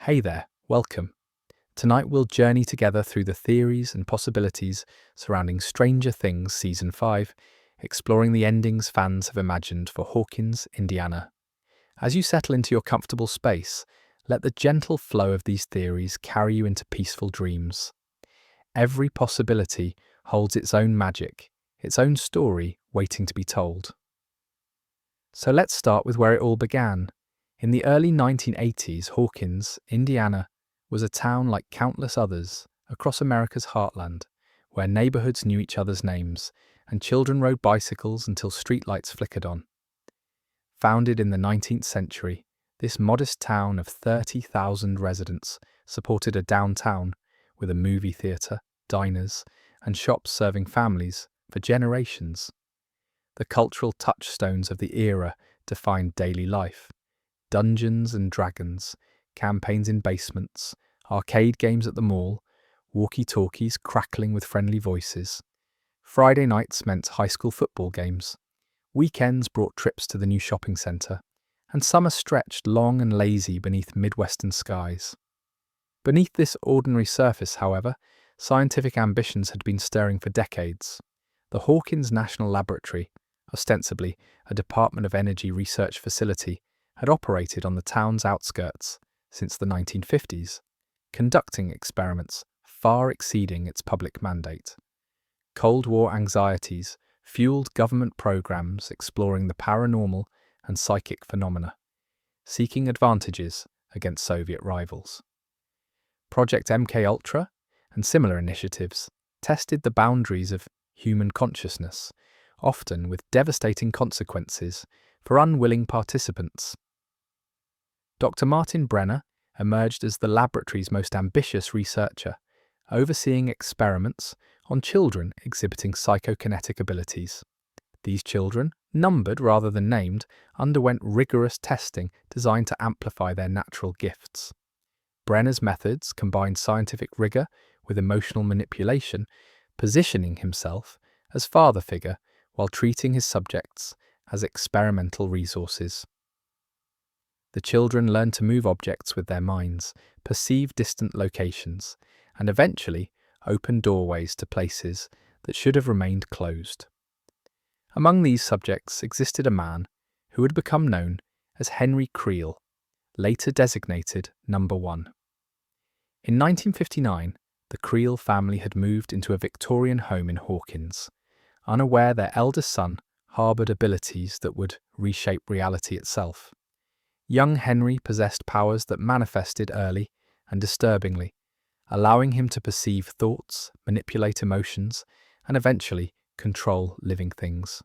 Hey there, welcome. Tonight we'll journey together through the theories and possibilities surrounding Stranger Things Season 5, exploring the endings fans have imagined for Hawkins, Indiana. As you settle into your comfortable space, let the gentle flow of these theories carry you into peaceful dreams. Every possibility holds its own magic, its own story waiting to be told. So let's start with where it all began. In the early 1980s, Hawkins, Indiana, was a town like countless others across America's heartland, where neighborhoods knew each other's names and children rode bicycles until streetlights flickered on. Founded in the 19th century, this modest town of 30,000 residents supported a downtown with a movie theater, diners, and shops serving families for generations. The cultural touchstones of the era defined daily life. Dungeons and Dragons, campaigns in basements, arcade games at the mall, walkie-talkies crackling with friendly voices. Friday nights meant high school football games. Weekends brought trips to the new shopping centre, and summer stretched long and lazy beneath Midwestern skies. Beneath this ordinary surface, however, scientific ambitions had been stirring for decades. The Hawkins National Laboratory, ostensibly a Department of Energy research facility, had operated on the town's outskirts since the 1950s, conducting experiments far exceeding its public mandate. Cold War anxieties fueled government programs exploring the paranormal and psychic phenomena, seeking advantages against Soviet rivals. Project MKUltra and similar initiatives tested the boundaries of human consciousness, often with devastating consequences for unwilling participants. Dr. Martin Brenner emerged as the laboratory's most ambitious researcher, overseeing experiments on children exhibiting psychokinetic abilities. These children, numbered rather than named, underwent rigorous testing designed to amplify their natural gifts. Brenner's methods combined scientific rigor with emotional manipulation, positioning himself as father figure while treating his subjects as experimental resources. The children learned to move objects with their minds, perceive distant locations, and eventually open doorways to places that should have remained closed. Among these subjects existed a man who would become known as Henry Creel, later designated Number 1. In 1959, the Creel family had moved into a Victorian home in Hawkins, unaware their eldest son harboured abilities that would reshape reality itself. Young Henry possessed powers that manifested early and disturbingly, allowing him to perceive thoughts, manipulate emotions, and eventually control living things.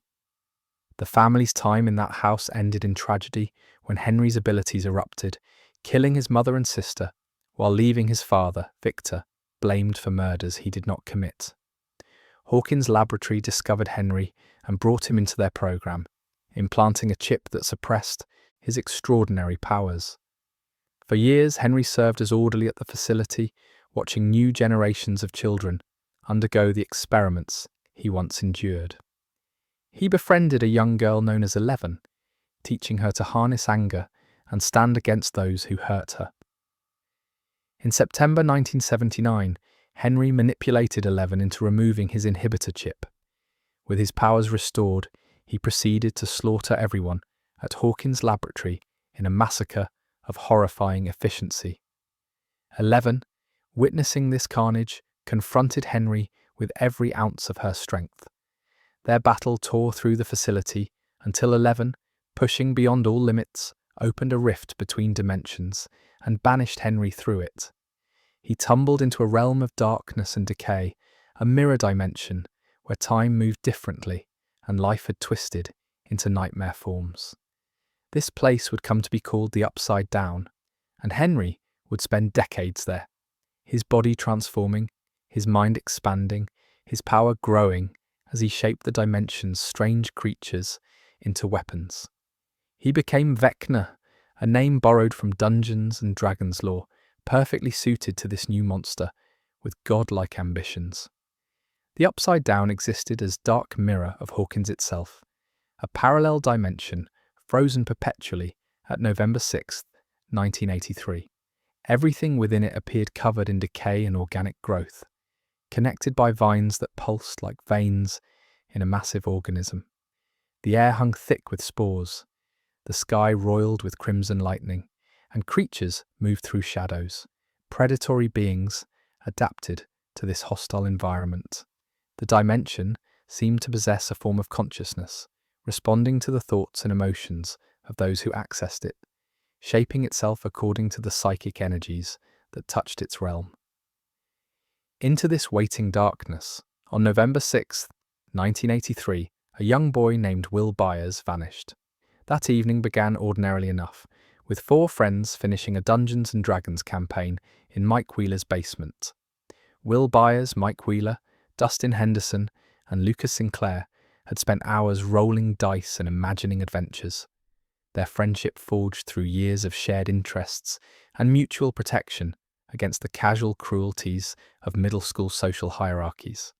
The family's time in that house ended in tragedy when Henry's abilities erupted, killing his mother and sister, while leaving his father, Victor, blamed for murders he did not commit. Hawkins' laboratory discovered Henry and brought him into their program, implanting a chip that suppressed his extraordinary powers. For years, Henry served as orderly at the facility, watching new generations of children undergo the experiments he once endured. He befriended a young girl known as 11, teaching her to harness anger and stand against those who hurt her. In September 1979, Henry manipulated 11 into removing his inhibitor chip. With his powers restored, he proceeded to slaughter everyone at Hawkins' laboratory in a massacre of horrifying efficiency. 11, witnessing this carnage, confronted Henry with every ounce of her strength. Their battle tore through the facility until 11, pushing beyond all limits, opened a rift between dimensions and banished Henry through it. He tumbled into a realm of darkness and decay, a mirror dimension where time moved differently and life had twisted into nightmare forms. This place would come to be called the Upside Down, and Henry would spend decades there, his body transforming, his mind expanding, his power growing as he shaped the dimension's strange creatures into weapons. He became Vecna, a name borrowed from Dungeons and Dragons lore, perfectly suited to this new monster with godlike ambitions. The Upside Down existed as dark mirror of Hawkins itself, a parallel dimension frozen perpetually at November 6, 1983, Everything within it appeared covered in decay and organic growth, connected by vines that pulsed like veins in a massive organism. The air hung thick with spores, the sky roiled with crimson lightning, and creatures moved through shadows, predatory beings adapted to this hostile environment. The dimension seemed to possess a form of consciousness, responding to the thoughts and emotions of those who accessed it, shaping itself according to the psychic energies that touched its realm. Into this waiting darkness, on November 6, 1983, a young boy named Will Byers vanished. That evening began ordinarily enough, with 4 friends finishing a Dungeons & Dragons campaign in Mike Wheeler's basement. Will Byers, Mike Wheeler, Dustin Henderson, and Lucas Sinclair had spent hours rolling dice and imagining adventures. Their friendship forged through years of shared interests and mutual protection against the casual cruelties of middle school social hierarchies.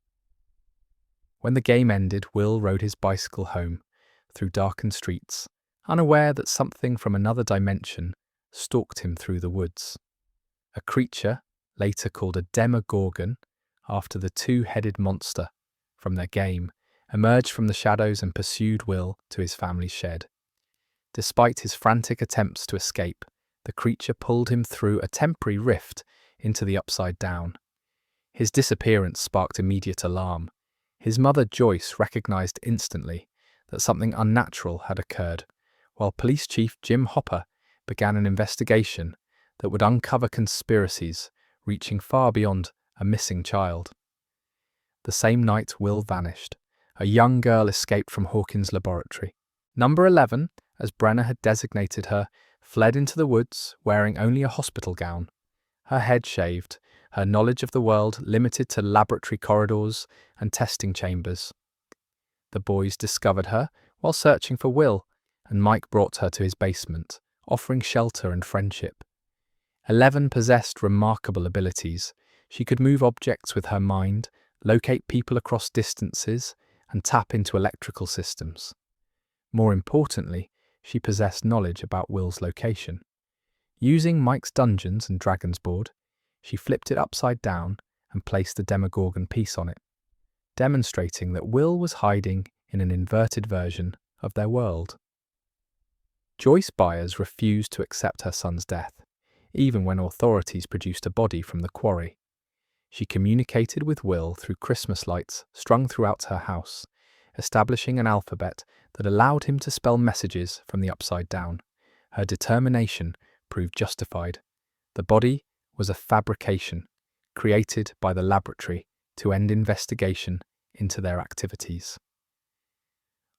When the game ended, Will rode his bicycle home through darkened streets, unaware that something from another dimension stalked him through the woods. A creature, later called a Demogorgon, after the 2-headed monster from their game, emerged from the shadows and pursued Will to his family's shed. Despite his frantic attempts to escape, the creature pulled him through a temporary rift into the Upside Down. His disappearance sparked immediate alarm. His mother, Joyce, recognized instantly that something unnatural had occurred, while Police Chief Jim Hopper began an investigation that would uncover conspiracies reaching far beyond a missing child. The same night, Will vanished. A young girl escaped from Hawkins' laboratory. Number 11, as Brenner had designated her, fled into the woods wearing only a hospital gown. Her head shaved, her knowledge of the world limited to laboratory corridors and testing chambers. The boys discovered her while searching for Will, and Mike brought her to his basement, offering shelter and friendship. 11 possessed remarkable abilities. She could move objects with her mind, locate people across distances, and tap into electrical systems. More importantly, she possessed knowledge about Will's location. Using Mike's Dungeons & Dragons board, she flipped it upside down and placed the Demogorgon piece on it, demonstrating that Will was hiding in an inverted version of their world. Joyce Byers refused to accept her son's death, even when authorities produced a body from the quarry. She communicated with Will through Christmas lights strung throughout her house, establishing an alphabet that allowed him to spell messages from the Upside Down. Her determination proved justified. The body was a fabrication created by the laboratory to end investigation into their activities.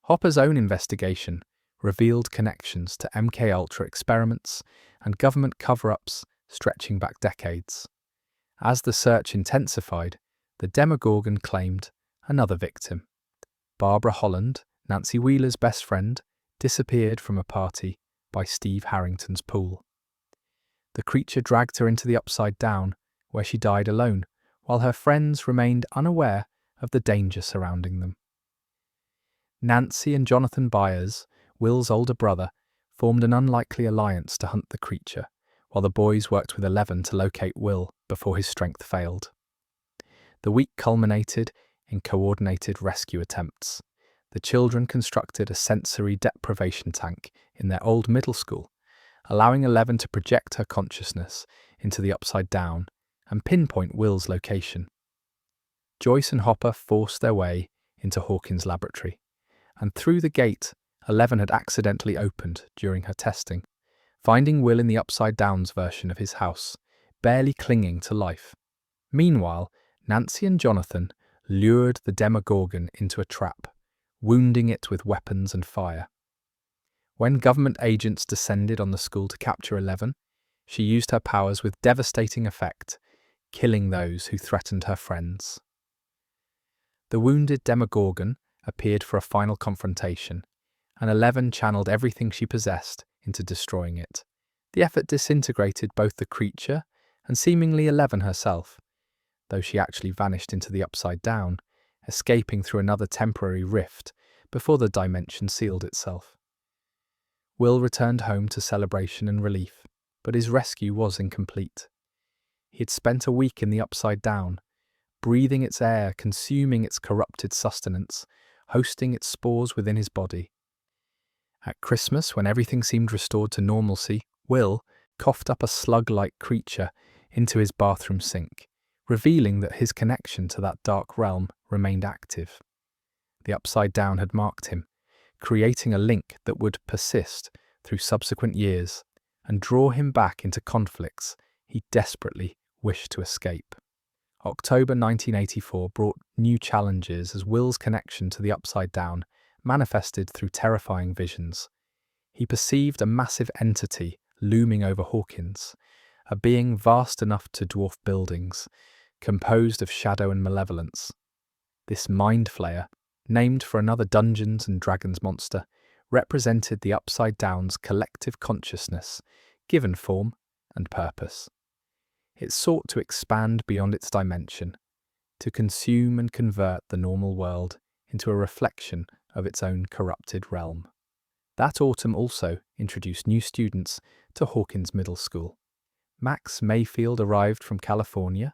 Hopper's own investigation revealed connections to MKUltra experiments and government cover-ups stretching back decades. As the search intensified, the Demogorgon claimed another victim. Barbara Holland, Nancy Wheeler's best friend, disappeared from a party by Steve Harrington's pool. The creature dragged her into the Upside Down, where she died alone, while her friends remained unaware of the danger surrounding them. Nancy and Jonathan Byers, Will's older brother, formed an unlikely alliance to hunt the creature, while the boys worked with 11 to locate Will before his strength failed. The week culminated in coordinated rescue attempts. The children constructed a sensory deprivation tank in their old middle school, allowing 11 to project her consciousness into the Upside Down and pinpoint Will's location. Joyce and Hopper forced their way into Hawkins' laboratory, and through the gate 11 had accidentally opened during her testing, finding Will in the Upside Down's version of his house, barely clinging to life. Meanwhile, Nancy and Jonathan lured the Demogorgon into a trap, wounding it with weapons and fire. When government agents descended on the school to capture 11, she used her powers with devastating effect, killing those who threatened her friends. The wounded Demogorgon appeared for a final confrontation, and 11 channeled everything she possessed into destroying it. The effort disintegrated both the creature and seemingly 11 herself, though she actually vanished into the Upside Down, escaping through another temporary rift before the dimension sealed itself. Will returned home to celebration and relief. But his rescue was incomplete. He had spent a week in the Upside Down, breathing its air, consuming its corrupted sustenance, hosting its spores within his body. At Christmas, when everything seemed restored to normalcy, Will coughed up a slug-like creature into his bathroom sink, revealing that his connection to that dark realm remained active. The Upside Down had marked him, creating a link that would persist through subsequent years and draw him back into conflicts he desperately wished to escape. October 1984 brought new challenges as Will's connection to the Upside Down manifested through terrifying visions. He perceived a massive entity looming over Hawkins, a being vast enough to dwarf buildings, composed of shadow and malevolence. This mind flayer, named for another Dungeons and Dragons monster, represented the Upside Down's collective consciousness, given form and purpose. It sought to expand beyond its dimension, to consume and convert the normal world into a reflection of its own corrupted realm. That autumn also introduced new students to Hawkins Middle School. Max Mayfield arrived from California,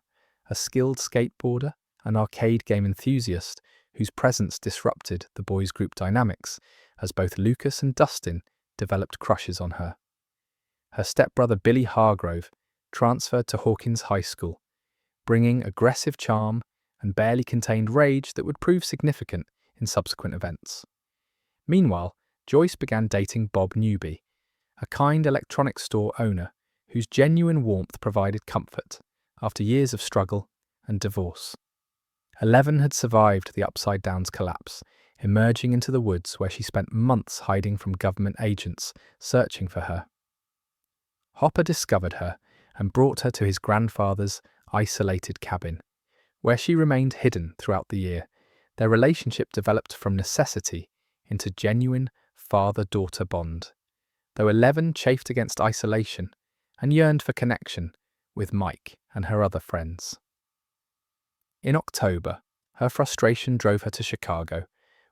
a skilled skateboarder and arcade game enthusiast whose presence disrupted the boys' group dynamics as both Lucas and Dustin developed crushes on her. Her stepbrother Billy Hargrove transferred to Hawkins High School, bringing aggressive charm and barely contained rage that would prove significant in subsequent events. Meanwhile, Joyce began dating Bob Newby, a kind electronics store owner whose genuine warmth provided comfort after years of struggle and divorce. Eleven had survived the Upside Down's collapse, emerging into the woods where she spent months hiding from government agents searching for her. Hopper discovered her and brought her to his grandfather's isolated cabin, where she remained hidden throughout the year. Their relationship developed from necessity into genuine father-daughter bond, though Eleven chafed against isolation and yearned for connection with Mike and her other friends. In October, her frustration drove her to Chicago,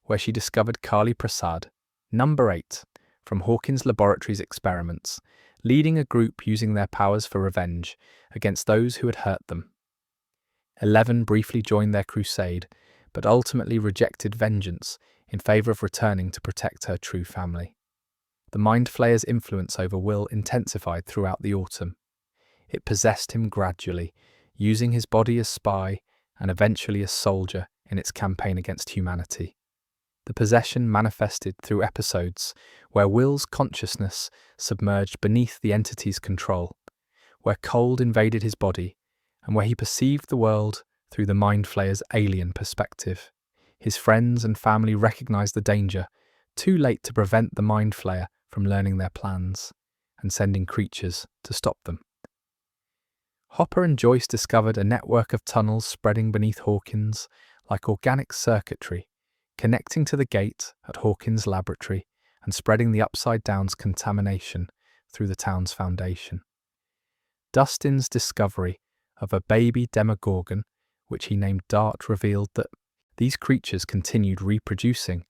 where she discovered Kali Prasad, number 8, from Hawkins Laboratories experiments, leading a group using their powers for revenge against those who had hurt them. 11 briefly joined their crusade, but ultimately rejected vengeance in favor of returning to protect her true family. The Mind Flayer's influence over Will intensified throughout the autumn. It possessed him gradually, using his body as spy and eventually as soldier in its campaign against humanity. The possession manifested through episodes where Will's consciousness submerged beneath the entity's control, where cold invaded his body, and where he perceived the world through the Mind Flayer's alien perspective. His friends and family recognized the danger, too late to prevent the Mind Flayer from learning their plans and sending creatures to stop them. Hopper and Joyce discovered a network of tunnels spreading beneath Hawkins like organic circuitry, connecting to the gate at Hawkins Laboratory and spreading the Upside Down's contamination through the town's foundation. Dustin's discovery of a baby Demogorgon, which he named Dart, revealed that these creatures continued reproducing,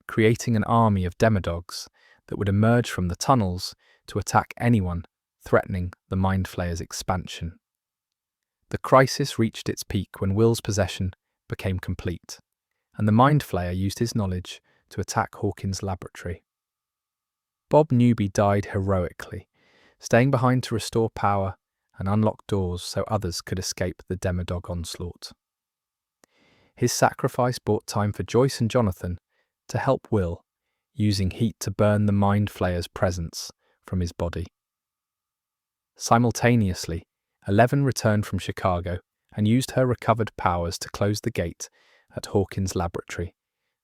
creating an army of Demodogs that would emerge from the tunnels to attack anyone threatening the Mind Flayer's expansion. The crisis reached its peak when Will's possession became complete, and the Mind Flayer used his knowledge to attack Hawkins' laboratory. Bob Newby died heroically, staying behind to restore power and unlock doors so others could escape the Demodog onslaught. His sacrifice bought time for Joyce and Jonathan to help Will, using heat to burn the Mind Flayer's presence from his body. Simultaneously, 11 returned from Chicago and used her recovered powers to close the gate at Hawkins' laboratory,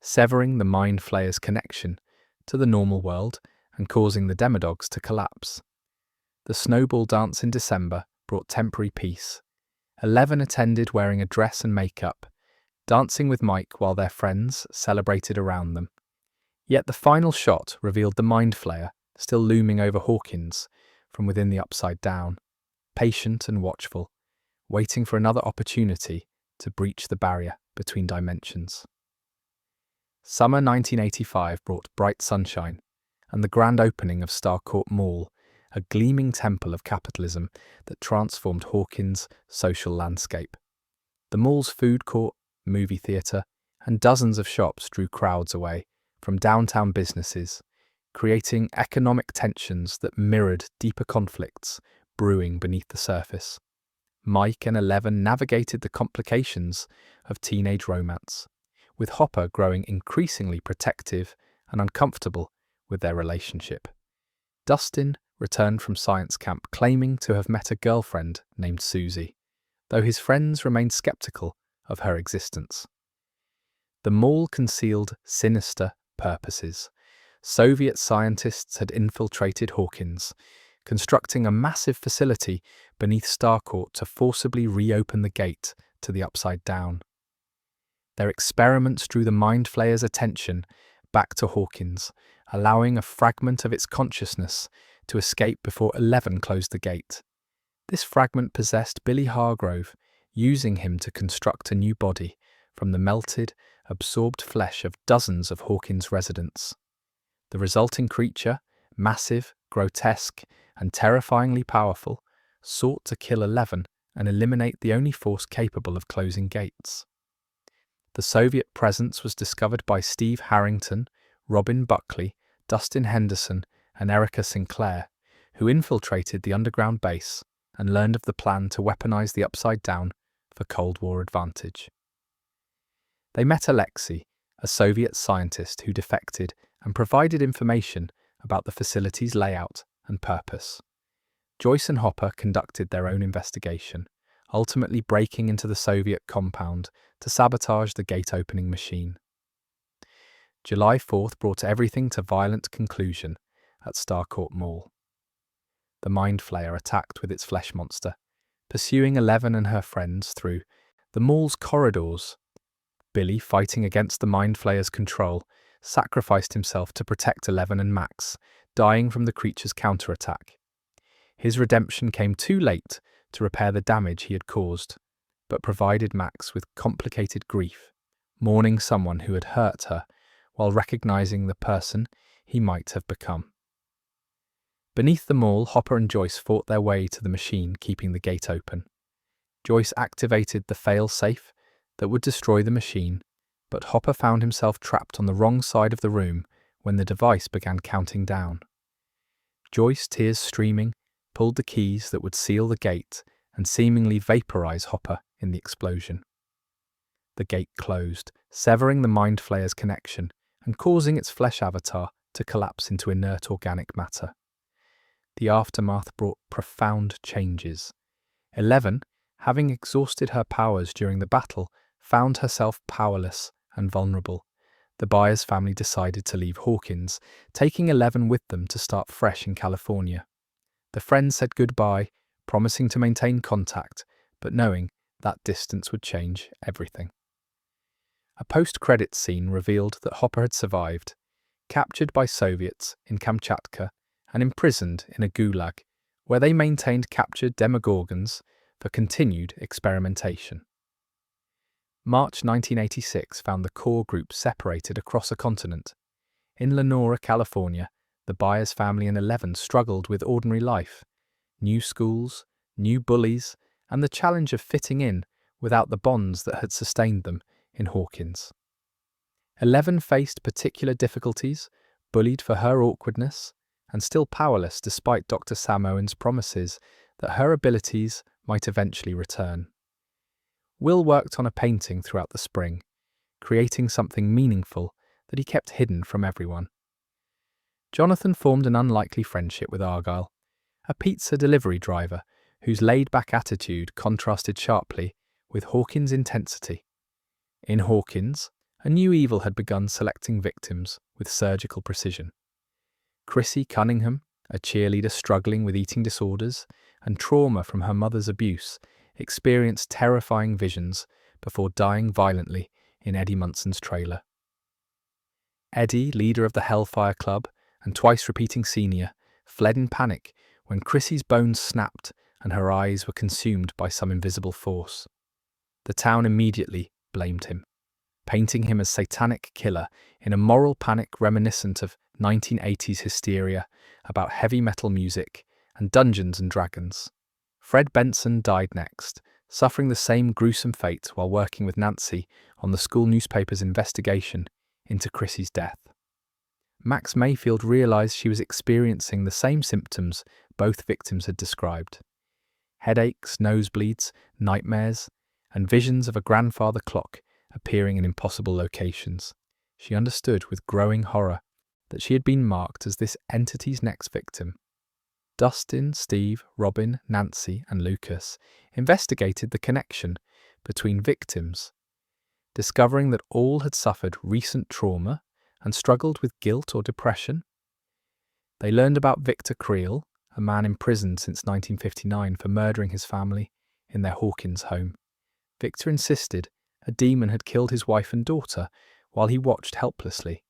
severing the Mind Flayer's connection to the normal world and causing the Demodogs to collapse. The snowball dance in December brought temporary peace. 11 attended wearing a dress and makeup, dancing with Mike while their friends celebrated around them. Yet the final shot revealed the Mind Flayer still looming over Hawkins from within the Upside Down, patient and watchful, waiting for another opportunity to breach the barrier between dimensions. Summer 1985 brought bright sunshine and the grand opening of Starcourt Mall a gleaming temple of capitalism that transformed Hawkins' social landscape. The mall's food court, movie theatre, and dozens of shops drew crowds away from downtown businesses, creating economic tensions that mirrored deeper conflicts brewing beneath the surface. Mike and Eleven navigated the complications of teenage romance, with Hopper growing increasingly protective and uncomfortable with their relationship. Dustin returned from science camp claiming to have met a girlfriend named Susie, though his friends remained skeptical of her existence. The mall concealed sinister purposes. Soviet scientists had infiltrated Hawkins, constructing a massive facility beneath Starcourt to forcibly reopen the gate to the Upside Down. Their experiments drew the Mind Flayer's attention back to Hawkins, allowing a fragment of its consciousness to escape before 11 closed the gate. This fragment possessed Billy Hargrove, using him to construct a new body from the melted, absorbed flesh of dozens of Hawkins' residents. The resulting creature, massive, grotesque, and terrifyingly powerful, sought to kill 11 and eliminate the only force capable of closing gates. The Soviet presence was discovered by Steve Harrington, Robin Buckley, Dustin Henderson, and Erica Sinclair, who infiltrated the underground base and learned of the plan to weaponize the Upside Down for Cold War advantage. They met Alexei, a Soviet scientist who defected and provided information about the facility's layout and purpose. Joyce and Hopper conducted their own investigation, ultimately breaking into the Soviet compound to sabotage the gate-opening machine. July 4th brought everything to violent conclusion at Starcourt Mall. The Mind Flayer attacked with its flesh monster, pursuing 11 and her friends through the mall's corridors. Billy, fighting against the Mind Flayer's control, sacrificed himself to protect 11 and Max, dying from the creature's counterattack. His redemption came too late to repair the damage he had caused, but provided Max with complicated grief, mourning someone who had hurt her while recognizing the person he might have become. Beneath the mall, Hopper and Joyce fought their way to the machine, keeping the gate open. Joyce activated the fail-safe that would destroy the machine, but Hopper found himself trapped on the wrong side of the room when the device began counting down. Joyce, tears streaming, pulled the keys that would seal the gate and seemingly vaporize Hopper in the explosion. The gate closed, severing the Mind Flayer's connection and causing its flesh avatar to collapse into inert organic matter. The aftermath brought profound changes. 11, having exhausted her powers during the battle, found herself powerless and vulnerable. The Byers family decided to leave Hawkins, taking 11 with them to start fresh in California. The friends said goodbye, promising to maintain contact, but knowing that distance would change everything. A post-credits scene revealed that Hopper had survived, captured by Soviets in Kamchatka and imprisoned in a gulag, where they maintained captured demogorgons for continued experimentation. March 1986 found the core group separated across a continent. In Lenora, California, the Byers family and 11 struggled with ordinary life, new schools, new bullies, and the challenge of fitting in without the bonds that had sustained them in Hawkins. 11 faced particular difficulties, bullied for her awkwardness, and still powerless despite Dr. Sam Owen's promises that her abilities might eventually return. Will worked on a painting throughout the spring, creating something meaningful that he kept hidden from everyone. Jonathan formed an unlikely friendship with Argyle, a pizza delivery driver whose laid-back attitude contrasted sharply with Hawkins' intensity. In Hawkins, a new evil had begun selecting victims with surgical precision. Chrissy Cunningham, a cheerleader struggling with eating disorders and trauma from her mother's abuse, experienced terrifying visions before dying violently in Eddie Munson's trailer. Eddie, leader of the Hellfire Club and twice-repeating senior, fled in panic when Chrissy's bones snapped and her eyes were consumed by some invisible force. The town immediately blamed him, painting him as satanic killer in a moral panic reminiscent of 1980s hysteria about heavy metal music and Dungeons and Dragons. Fred Benson died next, suffering the same gruesome fate while working with Nancy on the school newspaper's investigation into Chrissy's death. Max Mayfield realized she was experiencing the same symptoms both victims had described: headaches, nosebleeds, nightmares, and visions of a grandfather clock appearing in impossible locations. She understood with growing horror that she had been marked as this entity's next victim. Dustin, Steve, Robin, Nancy, and Lucas investigated the connection between victims, discovering that all had suffered recent trauma and struggled with guilt or depression. They learned about Victor Creel, a man imprisoned since 1959 for murdering his family in their Hawkins home. Victor insisted a demon had killed his wife and daughter while he watched helplessly,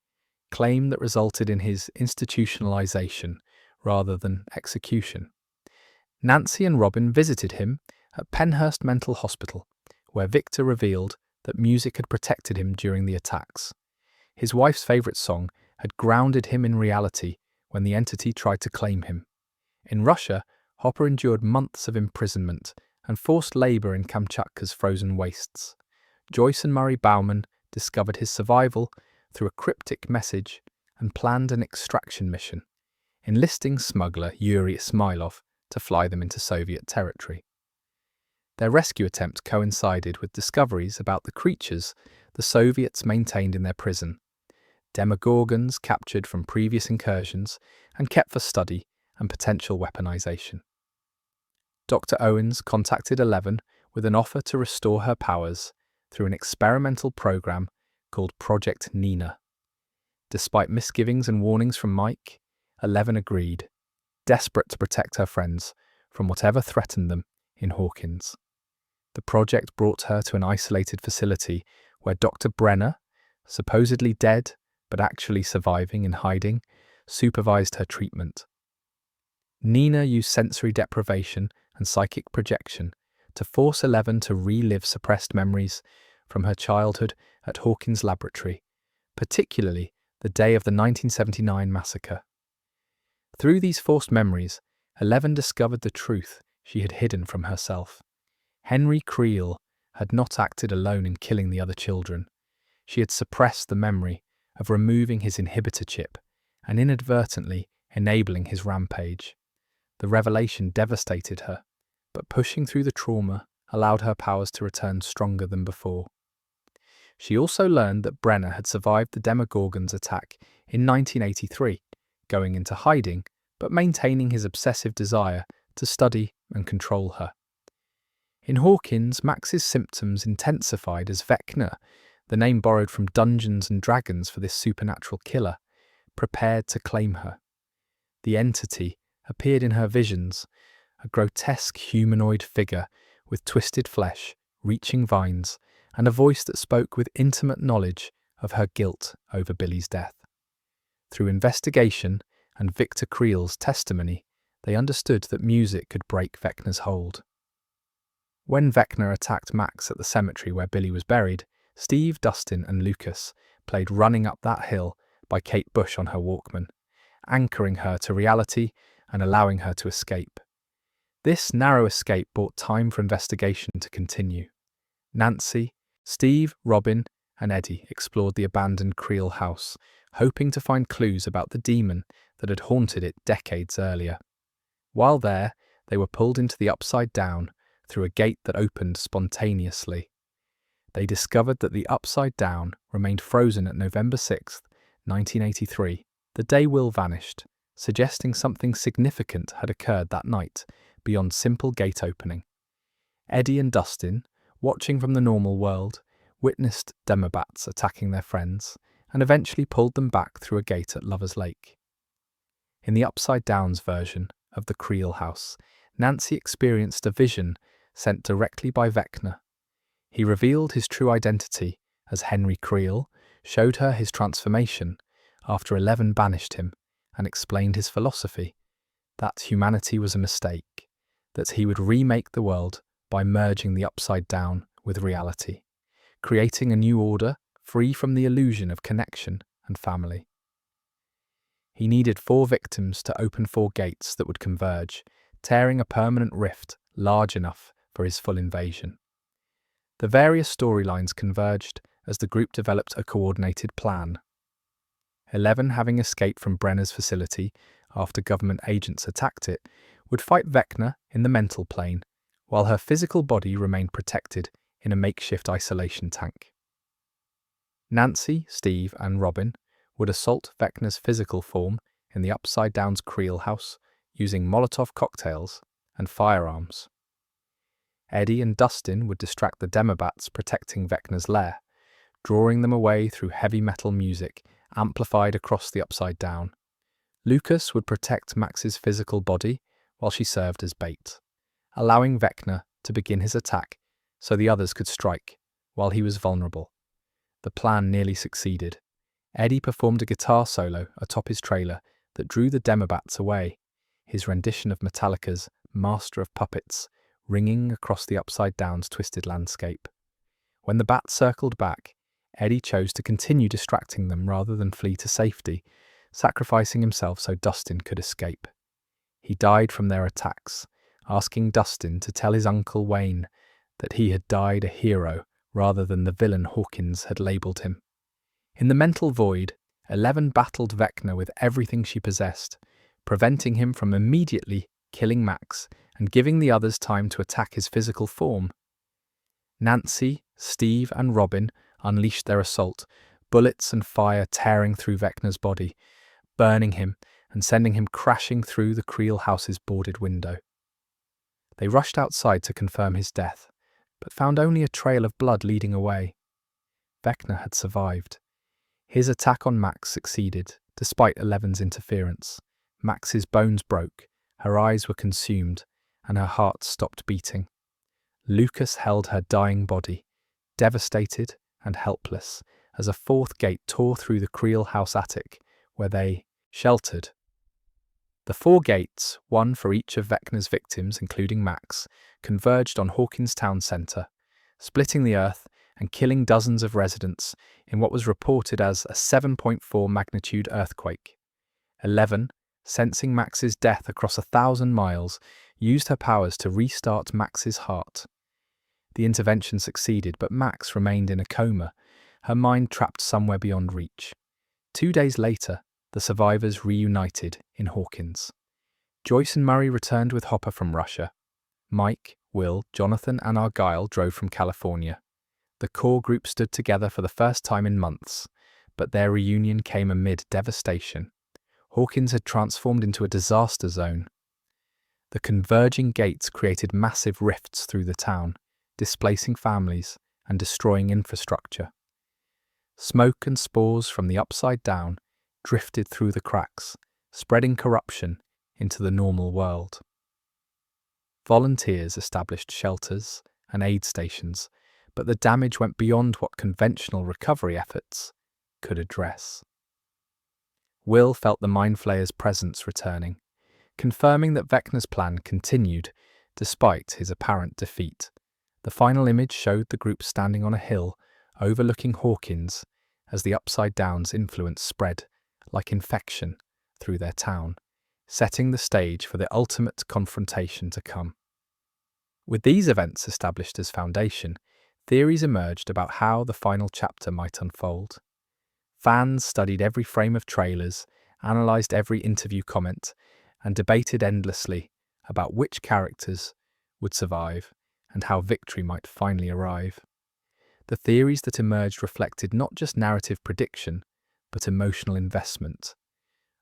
claim that resulted in his institutionalization rather than execution. Nancy and Robin visited him at Penhurst Mental Hospital, where Victor revealed that music had protected him during the attacks. His wife's favourite song had grounded him in reality when the entity tried to claim him. In Russia, Hopper endured months of imprisonment and forced labour in Kamchatka's frozen wastes. Joyce and Murray Bauman discovered his survival through a cryptic message and planned an extraction mission, enlisting smuggler Yuri Ismailov to fly them into Soviet territory. Their rescue attempt coincided with discoveries about the creatures the Soviets maintained in their prison, demogorgons captured from previous incursions and kept for study and potential weaponization. Dr. Owens contacted Eleven with an offer to restore her powers through an experimental program called Project Nina. Despite misgivings and warnings from Mike, Eleven agreed, desperate to protect her friends from whatever threatened them in Hawkins. The project brought her to an isolated facility where Dr. Brenner, supposedly dead but actually surviving in hiding, supervised her treatment. Nina used sensory deprivation and psychic projection to force Eleven to relive suppressed memories from her childhood at Hawkins' laboratory, particularly the day of the 1979 massacre. Through these forced memories, Eleven discovered the truth she had hidden from herself. Henry Creel had not acted alone in killing the other children. She had suppressed the memory of removing his inhibitor chip and inadvertently enabling his rampage. The revelation devastated her, but pushing through the trauma allowed her powers to return stronger than before. She also learned that Brenner had survived the Demogorgon's attack in 1983, going into hiding but maintaining his obsessive desire to study and control her. In Hawkins, Max's symptoms intensified as Vecna, the name borrowed from Dungeons and Dragons for this supernatural killer, prepared to claim her. The entity appeared in her visions, a grotesque humanoid figure with twisted flesh, reaching vines, and a voice that spoke with intimate knowledge of her guilt over Billy's death. Through investigation and Victor Creel's testimony, they understood that music could break Vecna's hold. When Vecna attacked Max at the cemetery where Billy was buried, Steve, Dustin, and Lucas played Running Up That Hill by Kate Bush on her Walkman, anchoring her to reality and allowing her to escape. This narrow escape bought time for investigation to continue. Nancy, Steve, Robin, and Eddie explored the abandoned Creel house, hoping to find clues about the demon that had haunted it decades earlier. While there, they were pulled into the Upside Down through a gate that opened spontaneously. They discovered that the Upside Down remained frozen at November 6, 1983, the day Will vanished, suggesting something significant had occurred that night beyond simple gate opening. Eddie and Dustin, watching from the normal world, witnessed demobats attacking their friends and eventually pulled them back through a gate at Lover's Lake. In the Upside Down's version of the Creel house, Nancy experienced a vision sent directly by Vecna. He revealed his true identity as Henry Creel, showed her his transformation after 11 banished him, and explained his philosophy, that humanity was a mistake, that he would remake the world by merging the Upside Down with reality, creating a new order free from the illusion of connection and family. He needed 4 victims to open 4 gates that would converge, tearing a permanent rift large enough for his full invasion. The various storylines converged as the group developed a coordinated plan. 11, having escaped from Brenner's facility after government agents attacked it, would fight Vecna in the mental plane, while her physical body remained protected in a makeshift isolation tank. Nancy, Steve, and Robin would assault Vecna's physical form in the Upside Down's Creel house using Molotov cocktails and firearms. Eddie and Dustin would distract the Demobats protecting Vecna's lair, drawing them away through heavy metal music amplified across the Upside Down. Lucas would protect Max's physical body while she served as bait, allowing Vecna to begin his attack so the others could strike while he was vulnerable. The plan nearly succeeded. Eddie performed a guitar solo atop his trailer that drew the Demobats away, his rendition of Metallica's Master of Puppets ringing across the Upside Down's twisted landscape. When the bats circled back, Eddie chose to continue distracting them rather than flee to safety, sacrificing himself so Dustin could escape. He died from their attacks, asking Dustin to tell his uncle Wayne that he had died a hero rather than the villain Hawkins had labelled him. In the mental void, 11 battled Vecna with everything she possessed, preventing him from immediately killing Max and giving the others time to attack his physical form. Nancy, Steve, and Robin unleashed their assault, bullets and fire tearing through Vecna's body, burning him and sending him crashing through the Creel house's boarded window. They rushed outside to confirm his death, but found only a trail of blood leading away. Vecna had survived. His attack on Max succeeded, despite 11's interference. Max's bones broke, her eyes were consumed, and her heart stopped beating. Lucas held her dying body, devastated and helpless, as a fourth gate tore through the Creel house attic, where they sheltered. The 4 gates, one for each of Vecna's victims, including Max, converged on Hawkins Town Centre, splitting the earth and killing dozens of residents in what was reported as a 7.4 magnitude earthquake. 11, sensing Max's death across 1,000 miles, used her powers to restart Max's heart. The intervention succeeded, but Max remained in a coma, her mind trapped somewhere beyond reach. 2 days later, the survivors reunited in Hawkins. Joyce and Murray returned with Hopper from Russia. Mike, Will, Jonathan, and Argyle drove from California. The core group stood together for the first time in months, but their reunion came amid devastation. Hawkins had transformed into a disaster zone. The converging gates created massive rifts through the town, displacing families and destroying infrastructure. Smoke and spores from the Upside Down drifted through the cracks, spreading corruption into the normal world. Volunteers established shelters and aid stations, but the damage went beyond what conventional recovery efforts could address. Will felt the Mind Flayer's presence returning, confirming that Vecna's plan continued despite his apparent defeat. The final image showed the group standing on a hill overlooking Hawkins as the Upside Down's influence spread like infection through their town, setting the stage for the ultimate confrontation to come. With these events established as foundation, theories emerged about how the final chapter might unfold. Fans studied every frame of trailers, analysed every interview comment, and debated endlessly about which characters would survive and how victory might finally arrive. The theories that emerged reflected not just narrative prediction, but emotional investment.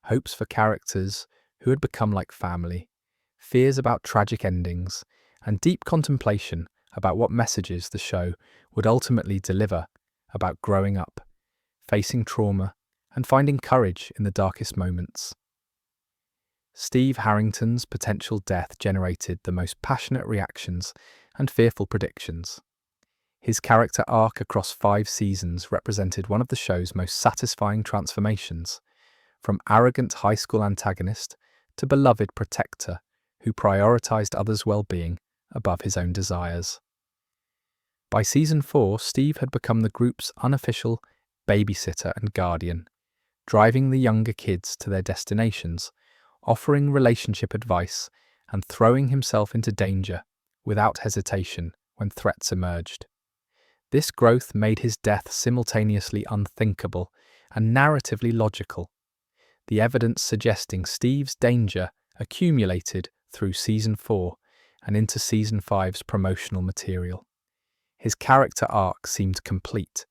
Hopes for characters who had become like family, fears about tragic endings, and deep contemplation about what messages the show would ultimately deliver about growing up, facing trauma, and finding courage in the darkest moments. Steve Harrington's potential death generated the most passionate reactions and fearful predictions. His character arc across 5 seasons represented one of the show's most satisfying transformations, from arrogant high school antagonist to beloved protector who prioritized others' well-being above his own desires. By season 4, Steve had become the group's unofficial babysitter and guardian, driving the younger kids to their destinations, offering relationship advice, and throwing himself into danger without hesitation when threats emerged. This growth made his death simultaneously unthinkable and narratively logical, the evidence suggesting Steve's danger accumulated through Season 4 and into Season 5's promotional material. His character arc seemed complete.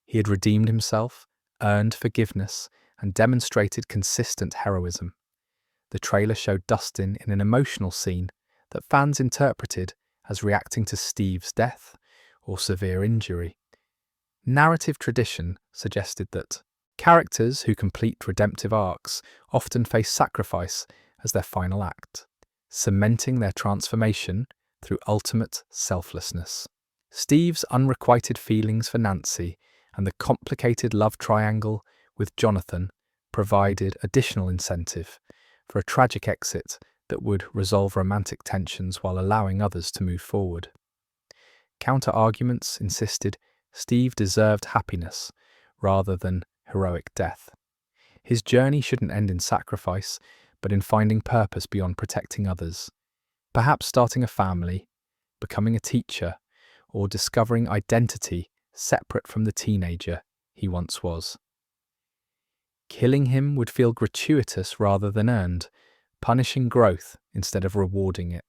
He had redeemed himself, earned forgiveness, and demonstrated consistent heroism. The trailer showed Dustin in an emotional scene that fans interpreted as reacting to Steve's death or severe injury. Narrative tradition suggested that characters who complete redemptive arcs often face sacrifice as their final act, cementing their transformation through ultimate selflessness. Steve's unrequited feelings for Nancy and the complicated love triangle with Jonathan provided additional incentive for a tragic exit that would resolve romantic tensions while allowing others to move forward. Counter-arguments insisted Steve deserved happiness rather than heroic death. His journey shouldn't end in sacrifice, but in finding purpose beyond protecting others, perhaps starting a family, becoming a teacher, or discovering identity separate from the teenager he once was. Killing him would feel gratuitous rather than earned, punishing growth instead of rewarding it.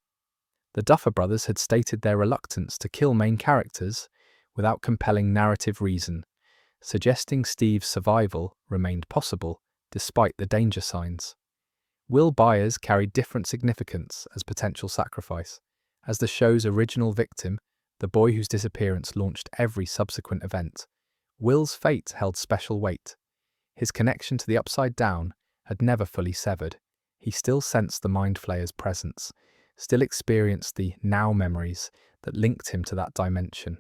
The Duffer Brothers had stated their reluctance to kill main characters without compelling narrative reason, suggesting Steve's survival remained possible despite the danger signs. Will Byers carried different significance as potential sacrifice. As the show's original victim, the boy whose disappearance launched every subsequent event, Will's fate held special weight. His connection to the Upside Down had never fully severed. He still sensed the Mind Flayer's presence, still experienced the now memories that linked him to that dimension.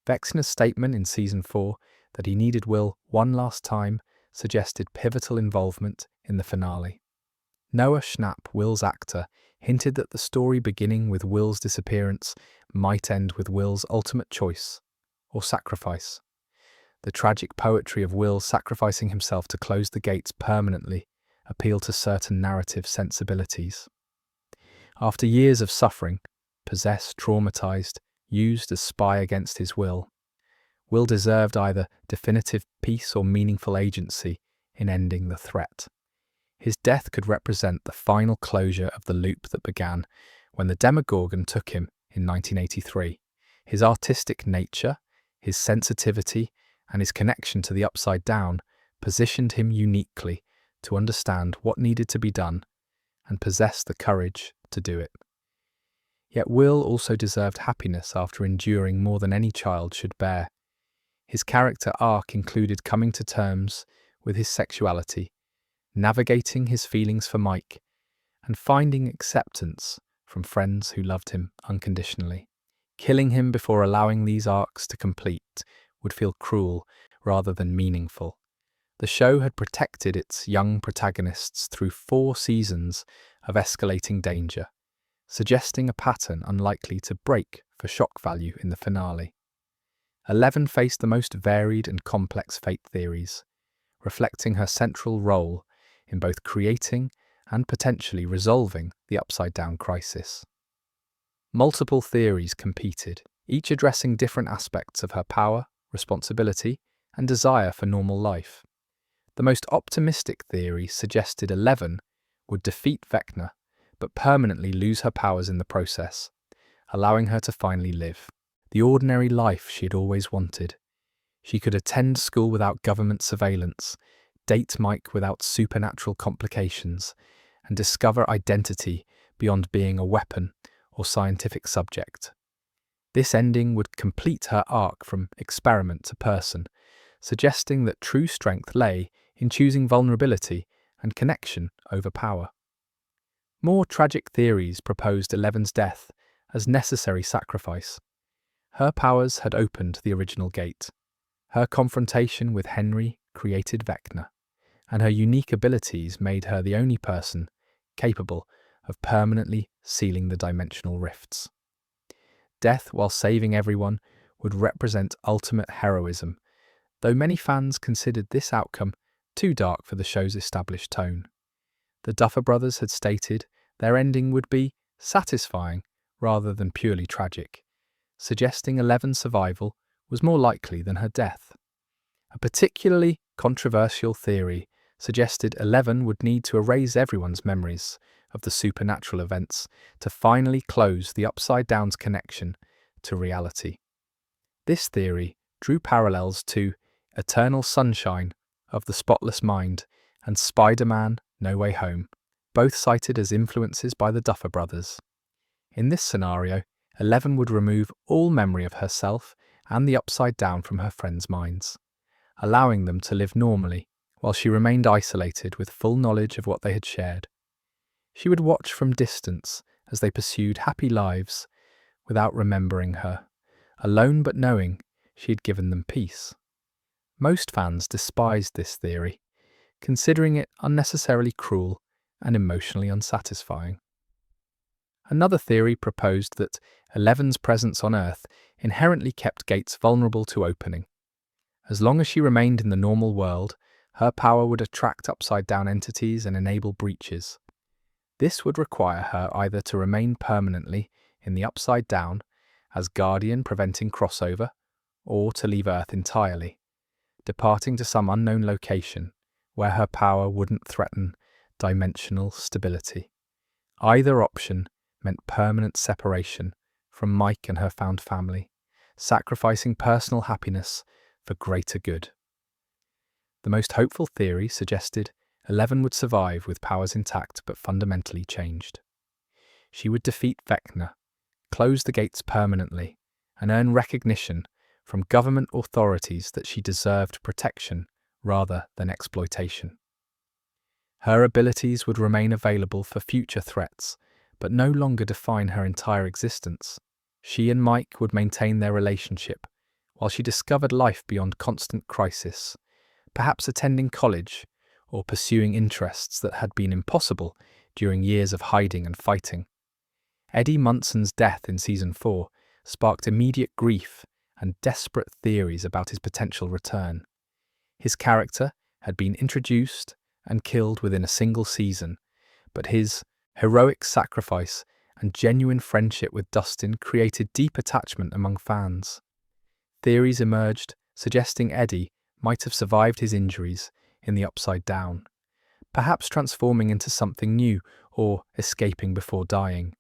Vexner's statement in Season 4 that he needed Will one last time suggested pivotal involvement in the finale. Noah Schnapp, Will's actor, hinted that the story beginning with Will's disappearance might end with Will's ultimate choice, or sacrifice. The tragic poetry of Will sacrificing himself to close the gates permanently appealed to certain narrative sensibilities. After years of suffering, possessed, traumatized, used as spy against his will, Will deserved either definitive peace or meaningful agency in ending the threat. His death could represent the final closure of the loop that began when the Demogorgon took him in 1983. His artistic nature, his sensitivity, and his connection to the Upside Down positioned him uniquely to understand what needed to be done and possess the courage to do it. Yet Will also deserved happiness after enduring more than any child should bear. His character arc included coming to terms with his sexuality, navigating his feelings for Mike, and finding acceptance from friends who loved him unconditionally. Killing him before allowing these arcs to complete would feel cruel rather than meaningful. The show had protected its young protagonists through 4 seasons of escalating danger, suggesting a pattern unlikely to break for shock value in the finale. Eleven faced the most varied and complex fate theories, reflecting her central role in both creating and potentially resolving the Upside Down crisis. Multiple theories competed, each addressing different aspects of her power, responsibility, and desire for normal life. The most optimistic theory suggested 11 would defeat Vecna, but permanently lose her powers in the process, allowing her to finally live the ordinary life she had always wanted. She could attend school without government surveillance, date Mike without supernatural complications, and discover identity beyond being a weapon or scientific subject. This ending would complete her arc from experiment to person, suggesting that true strength lay in choosing vulnerability and connection over power. More tragic theories proposed Eleven's death as necessary sacrifice. Her powers had opened the original gate. Her confrontation with Henry created Vecna, and her unique abilities made her the only person capable of permanently sealing the dimensional rifts. Death while saving everyone would represent ultimate heroism, though many fans considered this outcome too dark for the show's established tone. The Duffer Brothers had stated their ending would be satisfying rather than purely tragic, suggesting Eleven's survival was more likely than her death. A particularly controversial theory suggested Eleven would need to erase everyone's memories of the supernatural events to finally close the Upside Down's connection to reality. This theory drew parallels to Eternal Sunshine of the Spotless Mind and Spider-Man: No Way Home, both cited as influences by the Duffer Brothers. In this scenario, Eleven would remove all memory of herself and the Upside Down from her friends' minds, allowing them to live normally while she remained isolated with full knowledge of what they had shared. She would watch from distance as they pursued happy lives without remembering her, alone but knowing she had given them peace. Most fans despised this theory, considering it unnecessarily cruel and emotionally unsatisfying. Another theory proposed that Eleven's presence on Earth inherently kept gates vulnerable to opening. As long as she remained in the normal world, her power would attract upside-down entities and enable breaches. This would require her either to remain permanently in the Upside Down as Guardian preventing crossover, or to leave Earth entirely, departing to some unknown location where her power wouldn't threaten dimensional stability. Either option meant permanent separation from Mike and her found family, sacrificing personal happiness for greater good. The most hopeful theory suggested Eleven would survive with powers intact but fundamentally changed. She would defeat Vecna, close the gates permanently, and earn recognition from government authorities that she deserved protection rather than exploitation. Her abilities would remain available for future threats, but no longer define her entire existence. She and Mike would maintain their relationship, while she discovered life beyond constant crisis, perhaps attending college or pursuing interests that had been impossible during years of hiding and fighting. Eddie Munson's death in Season 4 sparked immediate grief and desperate theories about his potential return. His character had been introduced and killed within a single season, but his heroic sacrifice and genuine friendship with Dustin created deep attachment among fans. Theories emerged suggesting Eddie might have survived his injuries in the Upside Down, perhaps transforming into something new or escaping before dying.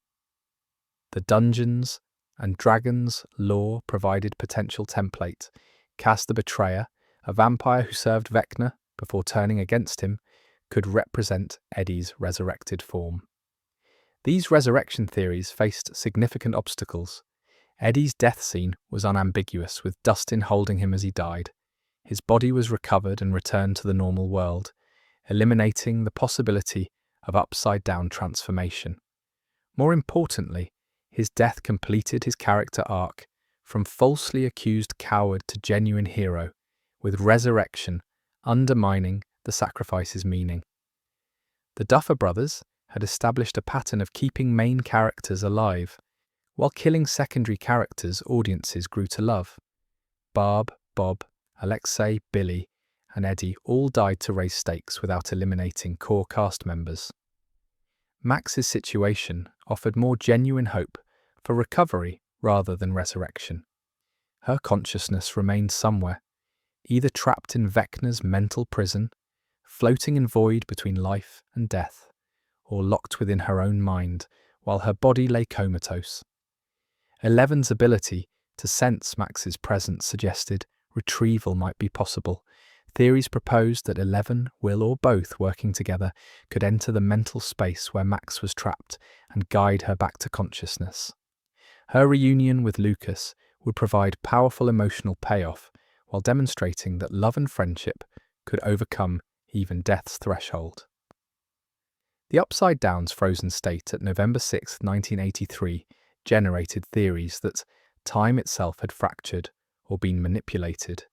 The Dungeons and Dragons lore provided potential template. Cast the Betrayer, a vampire who served Vecna before turning against him, could represent Eddie's resurrected form. These resurrection theories faced significant obstacles. Eddie's death scene was unambiguous, with Dustin holding him as he died. His body was recovered and returned to the normal world, eliminating the possibility of upside-down transformation. More importantly, his death completed his character arc from falsely accused coward to genuine hero, with resurrection undermining the sacrifice's meaning. The Duffer Brothers had established a pattern of keeping main characters alive, while killing secondary characters audiences grew to love. Barb, Bob, Alexei, Billy, and Eddie all died to raise stakes without eliminating core cast members. Max's situation offered more genuine hope for recovery rather than resurrection. Her consciousness remained somewhere, either trapped in Vecna's mental prison, floating in void between life and death, or locked within her own mind while her body lay comatose. Eleven's ability to sense Max's presence suggested retrieval might be possible. Theories proposed that Eleven, Will, or both working together could enter the mental space where Max was trapped and guide her back to consciousness. Her reunion with Lucas would provide powerful emotional payoff while demonstrating that love and friendship could overcome even death's threshold. The Upside Down's frozen state at November 6, 1983 generated theories that time itself had fractured or been manipulated.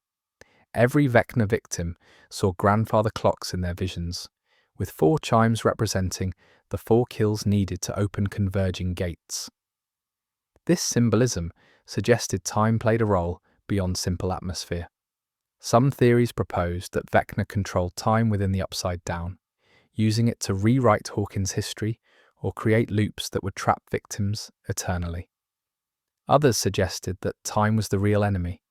Every Vecna victim saw grandfather clocks in their visions, with 4 chimes representing the 4 kills needed to open converging gates. This symbolism suggested time played a role beyond simple atmosphere. Some theories proposed that Vecna controlled time within the Upside Down, using it to rewrite Hawkins' history or create loops that would trap victims eternally. Others suggested that time was the real enemy,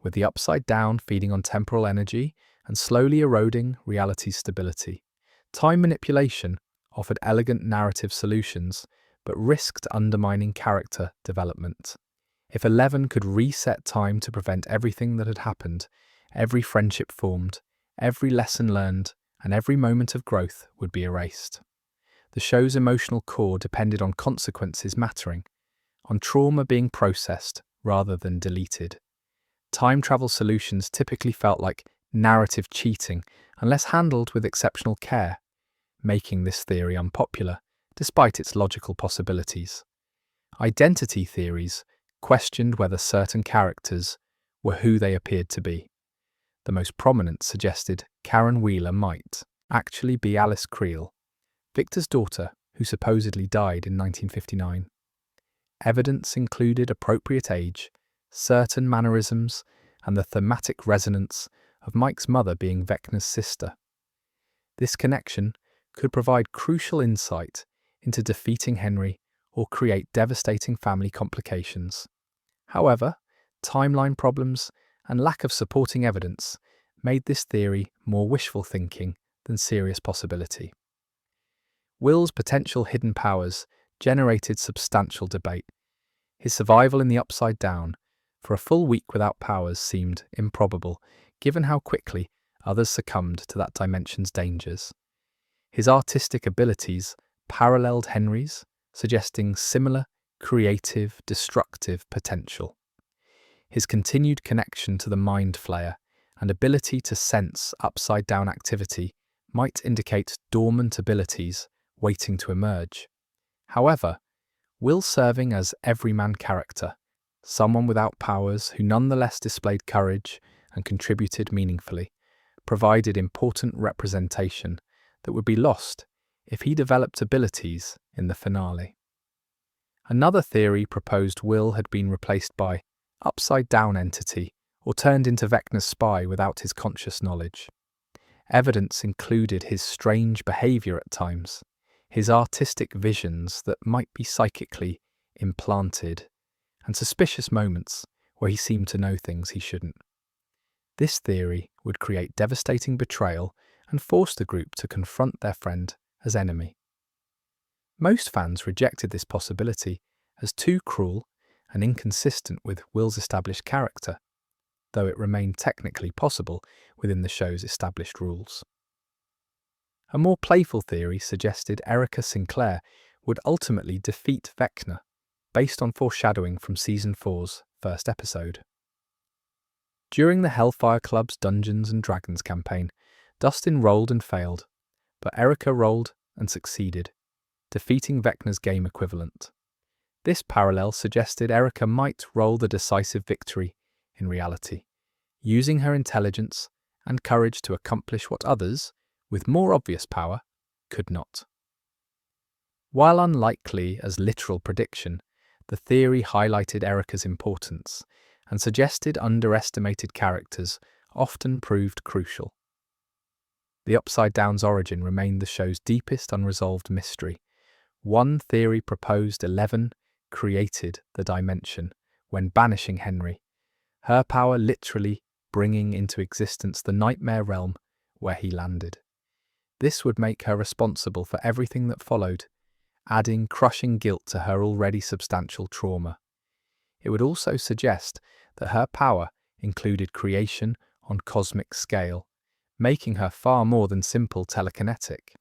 with the upside down feeding on temporal energy and slowly eroding reality's stability. Time manipulation offered elegant narrative solutions, but risked undermining character development. If 11 could reset time to prevent everything that had happened, every friendship formed, every lesson learned, and every moment of growth would be erased. The show's emotional core depended on consequences mattering, on trauma being processed rather than deleted. Time travel solutions typically felt like narrative cheating unless handled with exceptional care, making this theory unpopular, despite its logical possibilities. Identity theories questioned whether certain characters were who they appeared to be. The most prominent suggested Karen Wheeler might actually be Alice Creel, Victor's daughter, who supposedly died in 1959. Evidence included appropriate age, certain mannerisms, and the thematic resonance of Mike's mother being Vecna's sister. This connection could provide crucial insight into defeating Henry or create devastating family complications. However, timeline problems and lack of supporting evidence made this theory more wishful thinking than serious possibility. Will's potential hidden powers generated substantial debate. His survival in the Upside Down for a full week without powers seemed improbable, given how quickly others succumbed to that dimension's dangers. His artistic abilities paralleled Henry's, suggesting similar creative, destructive potential. His continued connection to the Mind Flayer and ability to sense upside-down activity might indicate dormant abilities waiting to emerge. However, Will serving as everyman character, someone without powers who nonetheless displayed courage and contributed meaningfully, provided important representation that would be lost if he developed abilities in the finale. Another theory proposed Will had been replaced by upside-down entity or turned into Vecna's spy without his conscious knowledge. Evidence included his strange behaviour at times, his artistic visions that might be psychically implanted, and suspicious moments where he seemed to know things he shouldn't. This theory would create devastating betrayal and force the group to confront their friend as enemy. Most fans rejected this possibility as too cruel and inconsistent with Will's established character, though it remained technically possible within the show's established rules. A more playful theory suggested Erica Sinclair would ultimately defeat Vecna, based on foreshadowing from Season 4's first episode. During the Hellfire Club's Dungeons & Dragons campaign, Dustin rolled and failed, but Erica rolled and succeeded, defeating Vecna's game equivalent. This parallel suggested Erica might roll the decisive victory in reality, using her intelligence and courage to accomplish what others, with more obvious power, could not. While unlikely as literal prediction, the theory highlighted Erica's importance and suggested underestimated characters often proved crucial. The Upside Down's origin remained the show's deepest unresolved mystery. One theory proposed 11 created the dimension when banishing Henry, her power literally bringing into existence the nightmare realm where he landed. This would make her responsible for everything that followed, adding crushing guilt to her already substantial trauma. It would also suggest that her power included creation on cosmic scale, making her far more than simple telekinetic.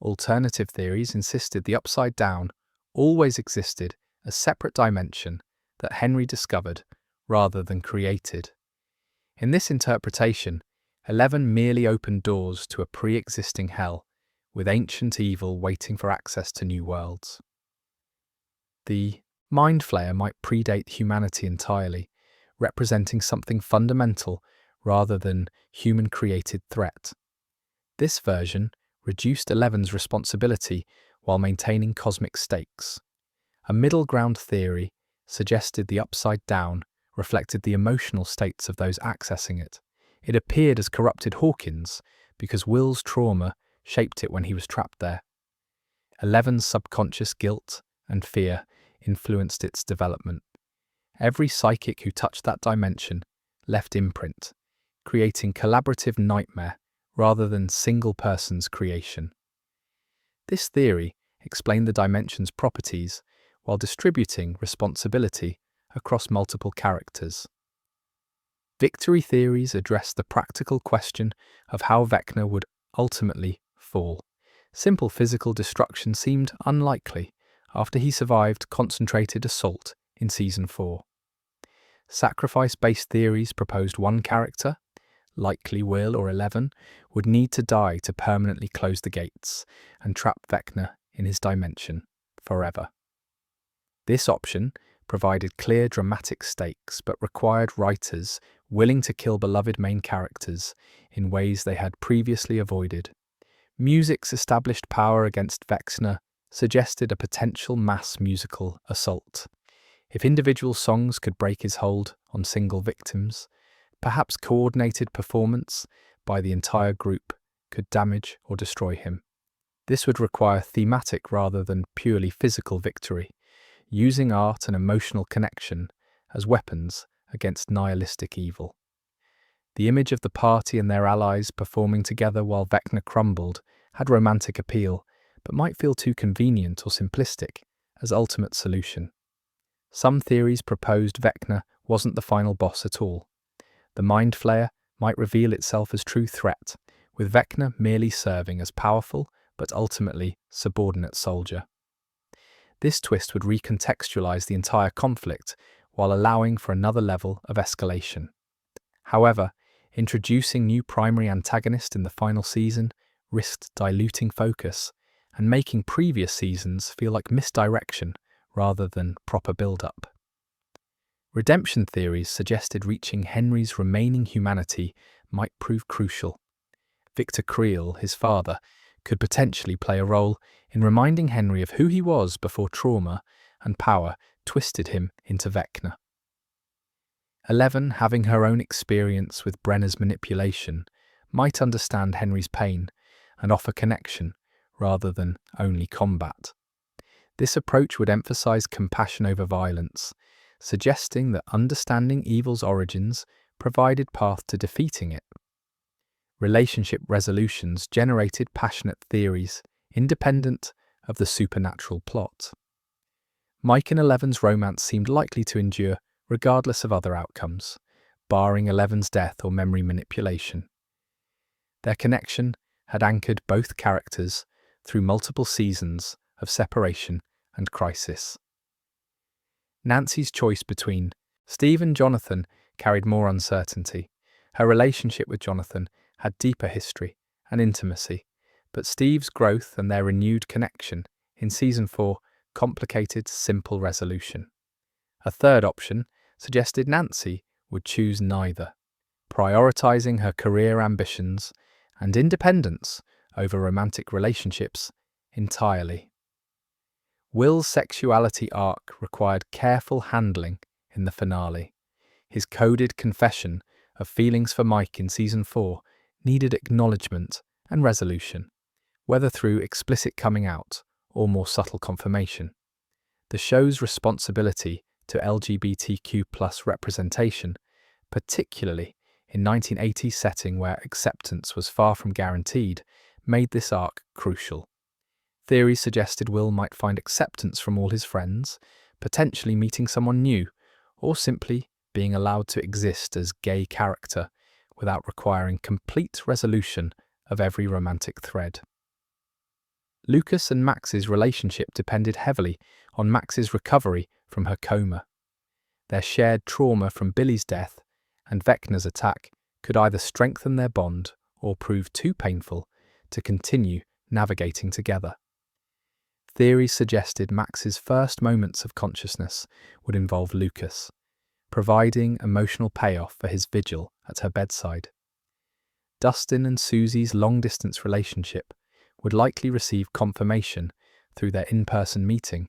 Alternative theories insisted the Upside Down always existed a separate dimension that Henry discovered rather than created. In this interpretation, 11 merely opened doors to a pre-existing hell, with ancient evil waiting for access to new worlds. The Mind Flayer might predate humanity entirely, representing something fundamental rather than human-created threat. This version reduced 11's responsibility while maintaining cosmic stakes. A middle ground theory suggested the Upside Down reflected the emotional states of those accessing it. It appeared as corrupted Hawkins because Will's trauma shaped it when he was trapped there. Eleven's subconscious guilt and fear influenced its development. Every psychic who touched that dimension left imprint, creating collaborative nightmare rather than single person's creation. This theory explained the dimension's properties while distributing responsibility across multiple characters. Victory theories addressed the practical question of how Vecna would ultimately fall. Simple physical destruction seemed unlikely after he survived concentrated assault in Season 4. Sacrifice-based theories proposed one character, likely Will or 11, would need to die to permanently close the gates and trap Vecna in his dimension forever. This option provided clear dramatic stakes but required writers willing to kill beloved main characters in ways they had previously avoided. Music's established power against Vecna suggested a potential mass musical assault. If individual songs could break his hold on single victims, perhaps coordinated performance by the entire group could damage or destroy him. This would require thematic rather than purely physical victory, using art and emotional connection as weapons against nihilistic evil. The image of the party and their allies performing together while Vecna crumbled had romantic appeal, but might feel too convenient or simplistic as ultimate solution. Some theories proposed Vecna wasn't the final boss at all. The Mind Flayer might reveal itself as true threat, with Vecna merely serving as powerful but ultimately subordinate soldier. This twist would recontextualize the entire conflict while allowing for another level of escalation. However, introducing new primary antagonist in the final season risked diluting focus and making previous seasons feel like misdirection rather than proper build-up. Redemption theories suggested reaching Henry's remaining humanity might prove crucial. Victor Creel, his father, could potentially play a role in reminding Henry of who he was before trauma and power twisted him into Vecna. 11, having her own experience with Brenner's manipulation, might understand Henry's pain and offer connection rather than only combat. This approach would emphasize compassion over violence, suggesting that understanding evil's origins provided path to defeating it. Relationship resolutions generated passionate theories, independent of the supernatural plot. Mike and Eleven's romance seemed likely to endure regardless of other outcomes, barring Eleven's death or memory manipulation. Their connection had anchored both characters through multiple seasons of separation and crisis. Nancy's choice between Steve and Jonathan carried more uncertainty. Her relationship with Jonathan had deeper history and intimacy, but Steve's growth and their renewed connection in Season 4 complicated simple resolution. A third option suggested Nancy would choose neither, prioritizing her career ambitions and independence over romantic relationships entirely. Will's sexuality arc required careful handling in the finale. His coded confession of feelings for Mike in Season 4 needed acknowledgement and resolution, whether through explicit coming out or more subtle confirmation. The show's responsibility to LGBTQ+ representation, particularly in 1980s setting where acceptance was far from guaranteed, made this arc crucial. Theories suggested Will might find acceptance from all his friends, potentially meeting someone new, or simply being allowed to exist as gay character without requiring complete resolution of every romantic thread. Lucas and Max's relationship depended heavily on Max's recovery from her coma. Their shared trauma from Billy's death and Vecna's attack could either strengthen their bond or prove too painful to continue navigating together. Theories suggested Max's first moments of consciousness would involve Lucas, providing emotional payoff for his vigil at her bedside. Dustin and Susie's long-distance relationship would likely receive confirmation through their in-person meeting,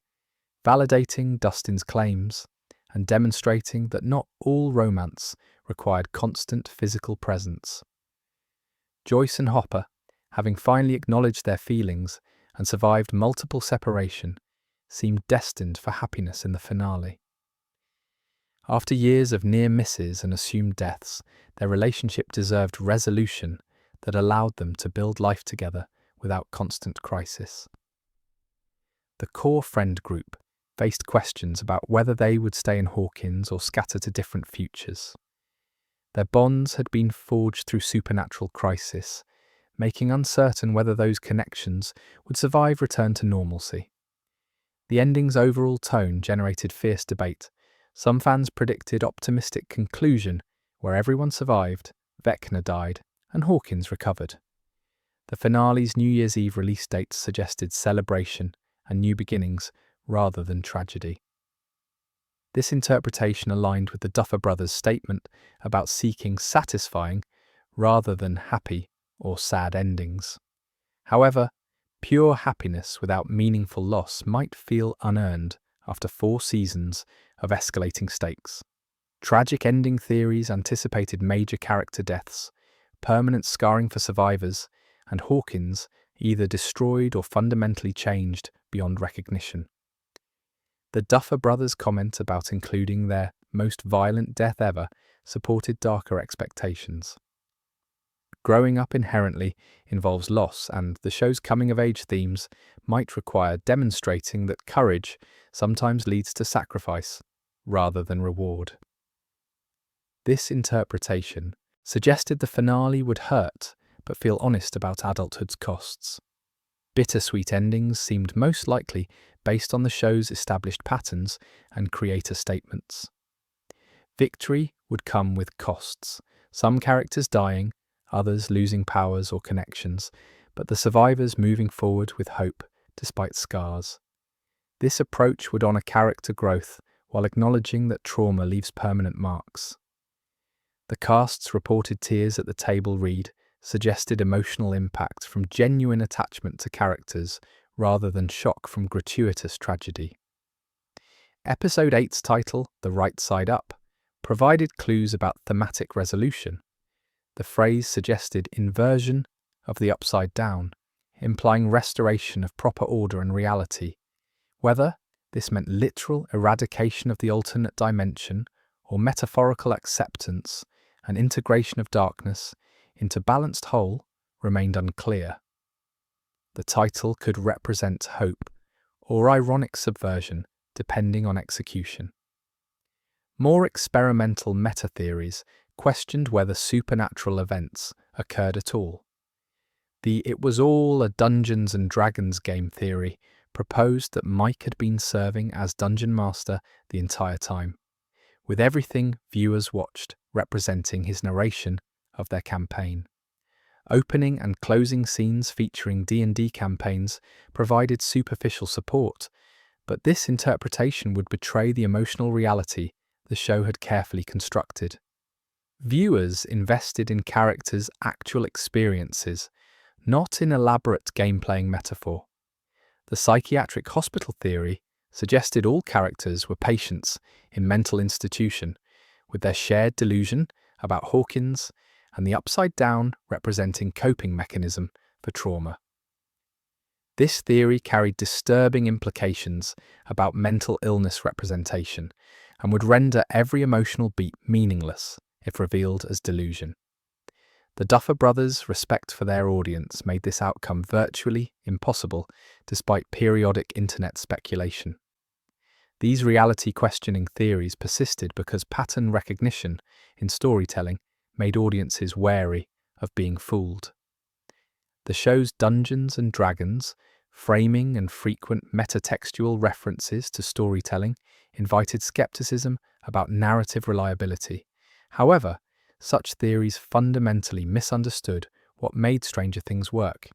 validating Dustin's claims and demonstrating that not all romance required constant physical presence. Joyce and Hopper, having finally acknowledged their feelings and survived multiple separation, seemed destined for happiness in the finale. After years of near misses and assumed deaths, their relationship deserved resolution that allowed them to build life together without constant crisis. The core friend group faced questions about whether they would stay in Hawkins or scatter to different futures. Their bonds had been forged through supernatural crisis, making uncertain whether those connections would survive return to normalcy. The ending's overall tone generated fierce debate. Some fans predicted optimistic conclusion, where everyone survived, Vecna died, and Hawkins recovered. The finale's New Year's Eve release date suggested celebration and new beginnings rather than tragedy. This interpretation aligned with the Duffer Brothers' statement about seeking satisfying rather than happy or sad endings. However, pure happiness without meaningful loss might feel unearned after 4 seasons of escalating stakes. Tragic ending theories anticipated major character deaths, permanent scarring for survivors, and Hawkins either destroyed or fundamentally changed beyond recognition. The Duffer Brothers' comment about including their most violent death ever supported darker expectations. Growing up inherently involves loss, and the show's coming-of-age themes might require demonstrating that courage sometimes leads to sacrifice rather than reward. This interpretation suggested the finale would hurt but feel honest about adulthood's costs. Bittersweet endings seemed most likely based on the show's established patterns and creator statements. Victory would come with costs, some characters dying, others losing powers or connections, but the survivors moving forward with hope despite scars. This approach would honour character growth while acknowledging that trauma leaves permanent marks. The cast's reported tears at the table read suggested emotional impact from genuine attachment to characters rather than shock from gratuitous tragedy. Episode 8's title, The Right Side Up, provided clues about thematic resolution. The phrase suggested inversion of the upside down, implying restoration of proper order and reality. Whether this meant literal eradication of the alternate dimension or metaphorical acceptance and integration of darkness into balanced whole remained unclear. The title could represent hope or ironic subversion, depending on execution. More experimental meta-theories questioned whether supernatural events occurred at all. The "it was all a Dungeons and Dragons game" theory proposed that Mike had been serving as Dungeon Master the entire time, with everything viewers watched representing his narration of their campaign. Opening and closing scenes featuring D&D campaigns provided superficial support, but this interpretation would betray the emotional reality the show had carefully constructed. Viewers invested in characters' actual experiences, not in elaborate game-playing metaphor. The psychiatric hospital theory suggested all characters were patients in mental institution, with their shared delusion about Hawkins and the upside down representing coping mechanism for trauma. This theory carried disturbing implications about mental illness representation and would render every emotional beat meaningless if revealed as delusion. The Duffer Brothers' respect for their audience made this outcome virtually impossible despite periodic internet speculation. These reality-questioning theories persisted because pattern recognition in storytelling made audiences wary of being fooled. The show's Dungeons and Dragons, framing and frequent metatextual references to storytelling invited skepticism about narrative reliability. However, such theories fundamentally misunderstood what made Stranger Things work: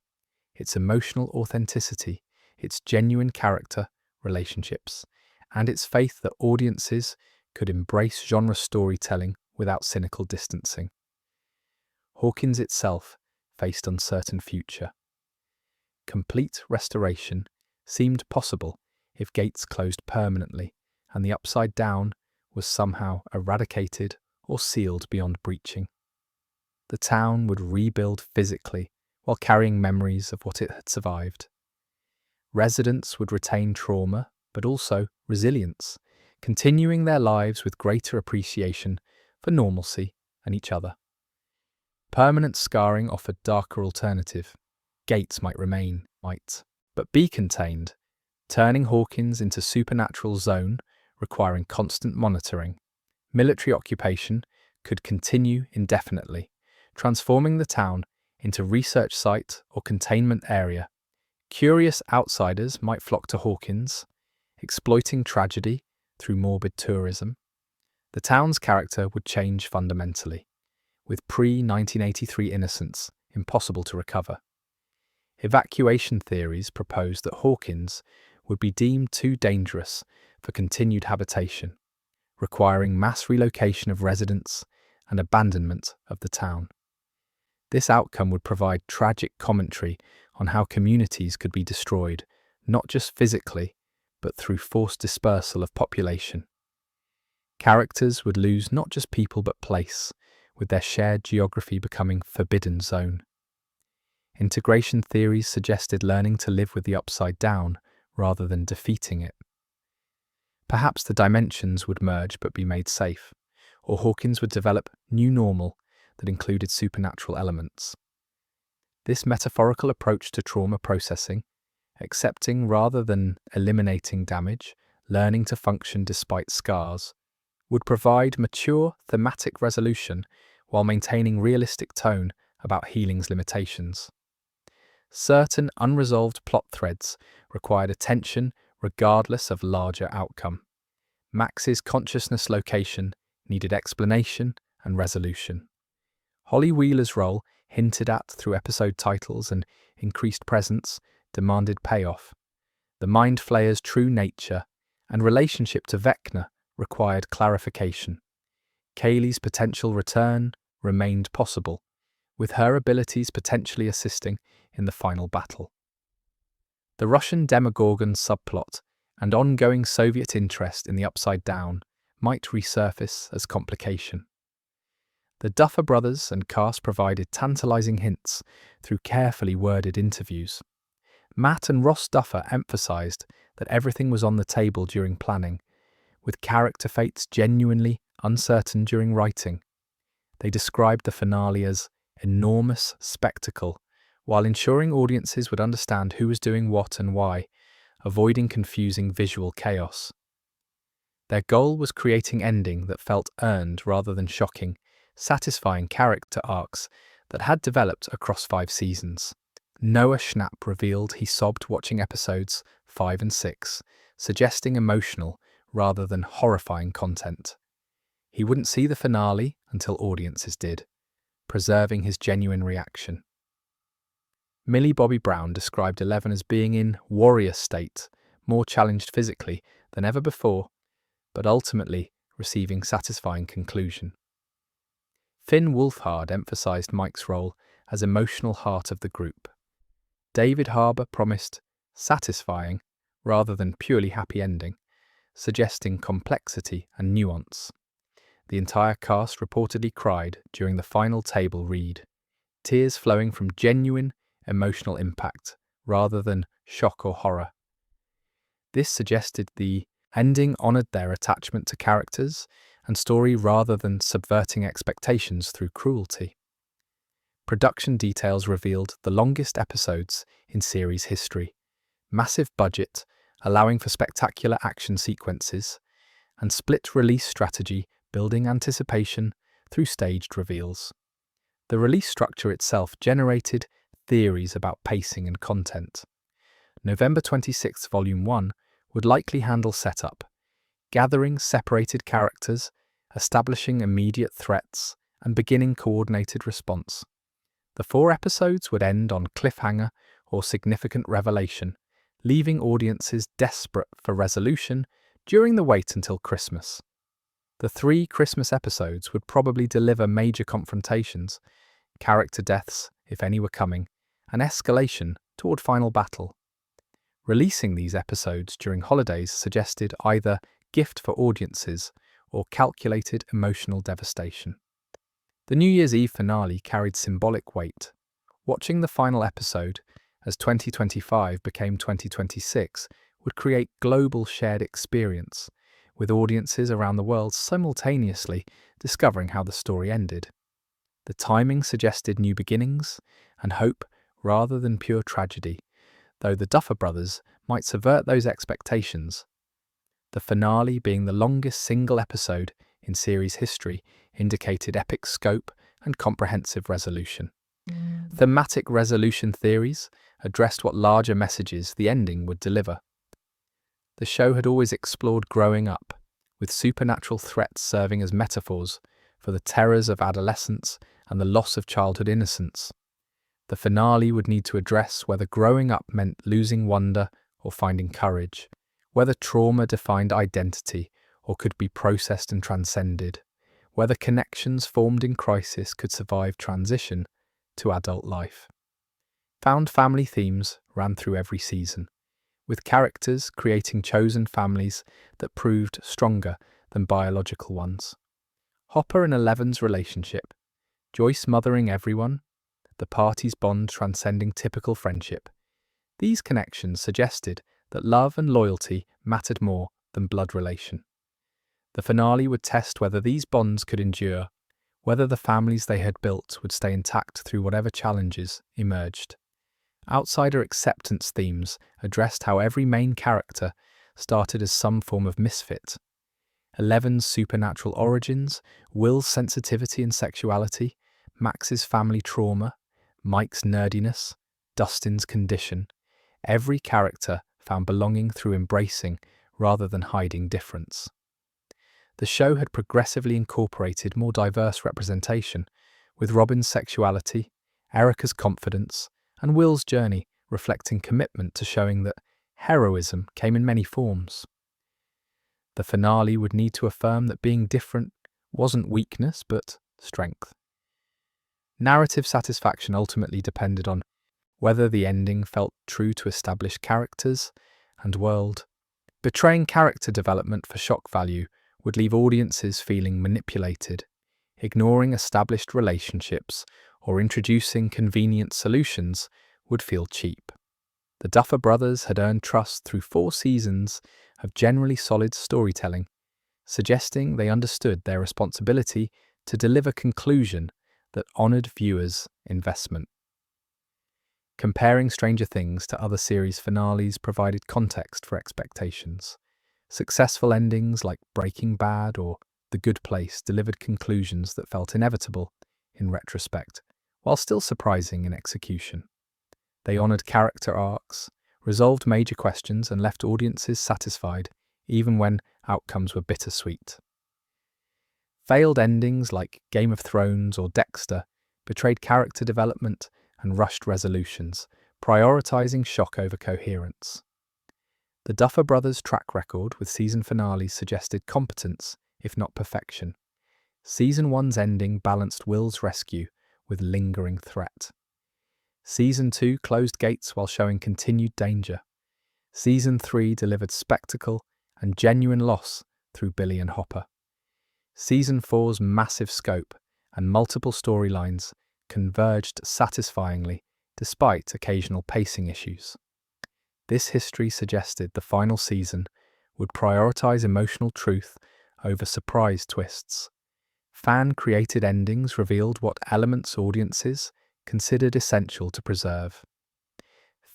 its emotional authenticity, its genuine character relationships, and its faith that audiences could embrace genre storytelling without cynical distancing. Hawkins itself faced uncertain future. Complete restoration seemed possible if gates closed permanently and the upside down was somehow eradicated or sealed beyond breaching. The town would rebuild physically while carrying memories of what it had survived. Residents would retain trauma, but also resilience, continuing their lives with greater appreciation for normalcy and each other. Permanent scarring offered darker alternative. Gates might remain, but be contained, turning Hawkins into supernatural zone requiring constant monitoring. Military occupation could continue indefinitely, transforming the town into research site or containment area. Curious outsiders might flock to Hawkins, exploiting tragedy through morbid tourism. The town's character would change fundamentally, with pre-1983 innocence impossible to recover. Evacuation theories proposed that Hawkins would be deemed too dangerous for continued habitation, requiring mass relocation of residents and abandonment of the town. This outcome would provide tragic commentary on how communities could be destroyed, not just physically, but through forced dispersal of population. Characters would lose not just people but place, with their shared geography becoming forbidden zone. Integration theories suggested learning to live with the upside down rather than defeating it. Perhaps the dimensions would merge but be made safe, or Hawkins would develop new normal that included supernatural elements. This metaphorical approach to trauma processing, accepting rather than eliminating damage, learning to function despite scars, would provide mature thematic resolution while maintaining realistic tone about healing's limitations. Certain unresolved plot threads required attention regardless of larger outcome. Max's consciousness location needed explanation and resolution. Holly Wheeler's role, hinted at through episode titles and increased presence, demanded payoff. The Mind Flayer's true nature and relationship to Vecna required clarification. Kaylee's potential return remained possible, with her abilities potentially assisting in the final battle. The Russian Demogorgon subplot and ongoing Soviet interest in the Upside Down might resurface as complication. The Duffer Brothers and cast provided tantalizing hints through carefully worded interviews. Matt and Ross Duffer emphasized that everything was on the table during planning, with character fates genuinely uncertain during writing. They described the finale as enormous spectacle, while ensuring audiences would understand who was doing what and why, avoiding confusing visual chaos. Their goal was creating ending that felt earned rather than shocking, satisfying character arcs that had developed across 5 seasons. Noah Schnapp revealed he sobbed watching episodes 5 and 6, suggesting emotional rather than horrifying content. He wouldn't see the finale until audiences did, preserving his genuine reaction. Millie Bobby Brown described Eleven as being in warrior state, more challenged physically than ever before, but ultimately receiving satisfying conclusion. Finn Wolfhard emphasized Mike's role as emotional heart of the group. David Harbour promised satisfying rather than purely happy ending, suggesting complexity and nuance. The entire cast reportedly cried during the final table read, tears flowing from genuine emotional impact rather than shock or horror. This suggested the ending honoured their attachment to characters and story rather than subverting expectations through cruelty. Production details revealed the longest episodes in series history, massive budget, allowing for spectacular action sequences, and split release strategy building anticipation through staged reveals. The release structure itself generated theories about pacing and content. November 26th Volume 1 would likely handle setup, gathering separated characters, establishing immediate threats, and beginning coordinated response. The 4 episodes would end on cliffhanger or significant revelation, leaving audiences desperate for resolution during the wait until Christmas. The 3 Christmas episodes would probably deliver major confrontations, character deaths, if any were coming, and escalation toward final battle. Releasing these episodes during holidays suggested either gift for audiences or calculated emotional devastation. The New Year's Eve finale carried symbolic weight. Watching the final episode as 2025 became 2026, would create global shared experience, with audiences around the world simultaneously discovering how the story ended. The timing suggested new beginnings and hope rather than pure tragedy, though the Duffer Brothers might subvert those expectations. The finale, being the longest single episode in series history, indicated epic scope and comprehensive resolution. Thematic resolution theories addressed what larger messages the ending would deliver. The show had always explored growing up, with supernatural threats serving as metaphors for the terrors of adolescence and the loss of childhood innocence. The finale would need to address whether growing up meant losing wonder or finding courage, whether trauma defined identity or could be processed and transcended, whether connections formed in crisis could survive transition to adult life. Found family themes ran through every season, with characters creating chosen families that proved stronger than biological ones. Hopper and Eleven's relationship, Joyce mothering everyone, the parties' bond transcending typical friendship. These connections suggested that love and loyalty mattered more than blood relation. The finale would test whether these bonds could endure, whether the families they had built would stay intact through whatever challenges emerged. Outsider acceptance themes addressed how every main character started as some form of misfit. Eleven's supernatural origins, Will's sensitivity and sexuality, Max's family trauma, Mike's nerdiness, Dustin's condition. Every character found belonging through embracing rather than hiding difference. The show had progressively incorporated more diverse representation, with Robin's sexuality, Erica's confidence, and Will's journey reflecting commitment to showing that heroism came in many forms. The finale would need to affirm that being different wasn't weakness but strength. Narrative satisfaction ultimately depended on whether the ending felt true to established characters and world. Betraying character development for shock value would leave audiences feeling manipulated, ignoring established relationships or introducing convenient solutions would feel cheap. The Duffer Brothers had earned trust through 4 seasons of generally solid storytelling, suggesting they understood their responsibility to deliver conclusion that honoured viewers' investment. Comparing Stranger Things to other series finales provided context for expectations. Successful endings like Breaking Bad or The Good Place delivered conclusions that felt inevitable in retrospect, while still surprising in execution. They honoured character arcs, resolved major questions, and left audiences satisfied, even when outcomes were bittersweet. Failed endings like Game of Thrones or Dexter betrayed character development and rushed resolutions, prioritising shock over coherence. The Duffer Brothers' track record with season finales suggested competence, if not perfection. Season 1's ending balanced Will's rescue with lingering threat. Season 2 closed gates while showing continued danger. Season 3 delivered spectacle and genuine loss through Billy and Hopper. Season 4's massive scope and multiple storylines converged satisfyingly despite occasional pacing issues. This history suggested the final season would prioritise emotional truth over surprise twists. Fan-created endings revealed what elements audiences considered essential to preserve.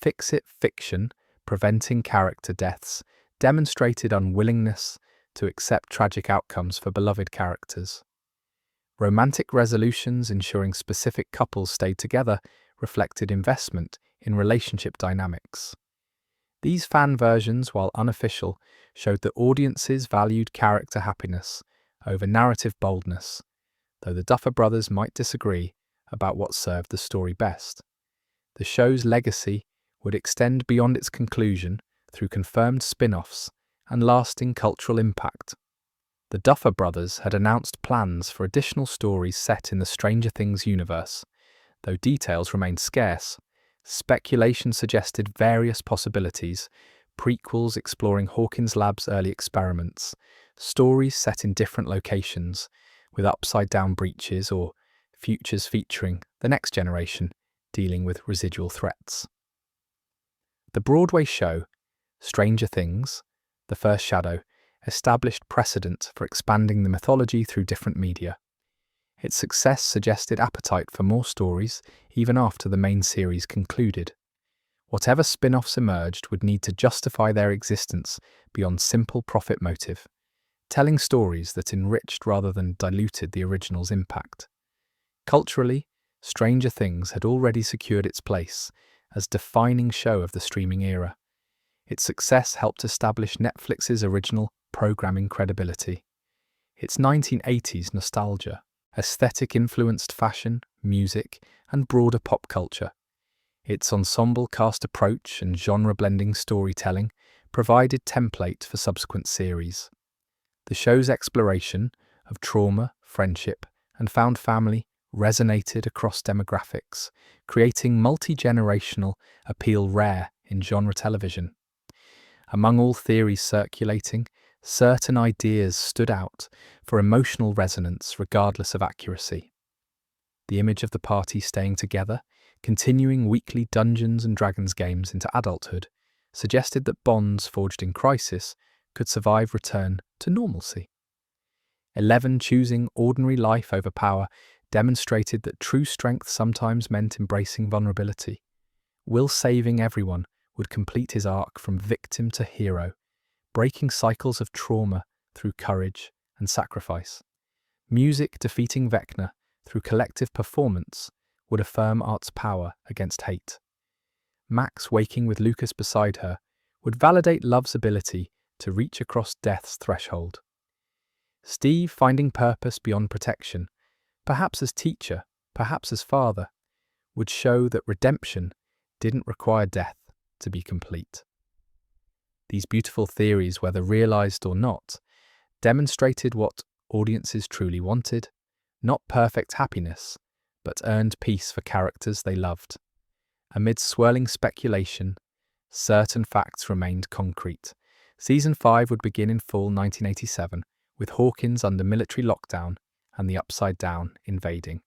Fix-it fiction, preventing character deaths, demonstrated unwillingness to accept tragic outcomes for beloved characters. Romantic resolutions ensuring specific couples stayed together reflected investment in relationship dynamics. These fan versions, while unofficial, showed that audiences valued character happiness over narrative boldness, though the Duffer Brothers might disagree about what served the story best. The show's legacy would extend beyond its conclusion through confirmed spin-offs and lasting cultural impact. The Duffer Brothers had announced plans for additional stories set in the Stranger Things universe, though details remained scarce. Speculation suggested various possibilities: prequels exploring Hawkins Lab's early experiments, stories set in different locations with upside-down breaches, or futures featuring the next generation dealing with residual threats. The Broadway show, Stranger Things, The First Shadow, established precedent for expanding the mythology through different media. Its success suggested appetite for more stories even after the main series concluded. Whatever spin-offs emerged would need to justify their existence beyond simple profit motive, telling stories that enriched rather than diluted the original's impact. Culturally, Stranger Things had already secured its place as defining show of the streaming era. Its success helped establish Netflix's original programming credibility. Its 1980s nostalgia, aesthetic-influenced fashion, music, and broader pop culture. Its ensemble cast approach and genre-blending storytelling provided template for subsequent series. The show's exploration of trauma, friendship, and found family resonated across demographics, creating multi-generational appeal rare in genre television. Among all theories circulating, certain ideas stood out for emotional resonance regardless of accuracy. The image of the party staying together, continuing weekly Dungeons and Dragons games into adulthood, suggested that bonds forged in crisis could survive return to normalcy. 11 choosing ordinary life over power demonstrated that true strength sometimes meant embracing vulnerability. Will saving everyone would complete his arc from victim to hero, breaking cycles of trauma through courage and sacrifice. Music defeating Vecna through collective performance would affirm art's power against hate. Max waking with Lucas beside her would validate love's ability to reach across death's threshold. Steve finding purpose beyond protection, perhaps as teacher, perhaps as father, would show that redemption didn't require death to be complete. These beautiful theories, whether realized or not, demonstrated what audiences truly wanted, not perfect happiness, but earned peace for characters they loved. Amid swirling speculation, certain facts remained concrete. Season 5 would begin in fall 1987, with Hawkins under military lockdown and the Upside Down invading.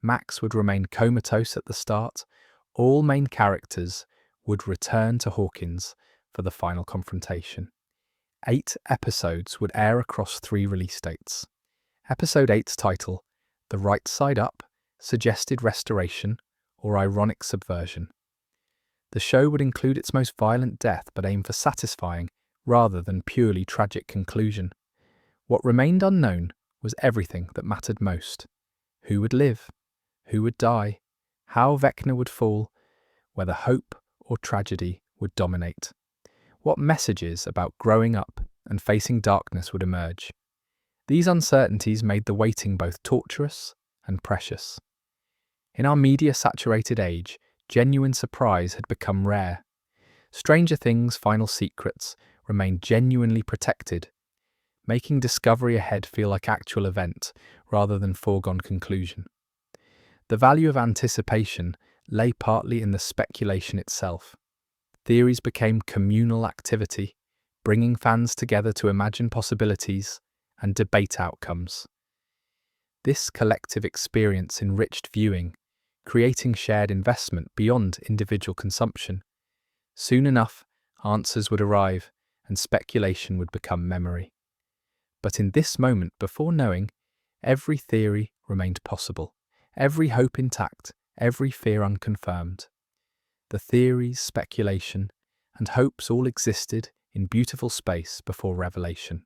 Max would remain comatose at the start. All main characters would return to Hawkins for the final confrontation. 8 episodes would air across 3 release dates. Episode 8's title, The Right Side Up, suggested restoration or ironic subversion. The show would include its most violent death but aim for satisfying rather than purely tragic conclusion. What remained unknown was everything that mattered most. Who would live? Who would die? How Vecna would fall? Whether hope or tragedy would dominate. What messages about growing up and facing darkness would emerge? These uncertainties made the waiting both torturous and precious. In our media-saturated age, genuine surprise had become rare. Stranger Things' final secrets remained genuinely protected, making discovery ahead feel like actual event rather than foregone conclusion. The value of anticipation lay partly in the speculation itself. Theories became communal activity, bringing fans together to imagine possibilities and debate outcomes. This collective experience enriched viewing, creating shared investment beyond individual consumption. Soon enough, answers would arrive and speculation would become memory. But in this moment, before knowing, every theory remained possible, every hope intact, every fear unconfirmed. The theories, speculation, and hopes all existed in beautiful space before revelation.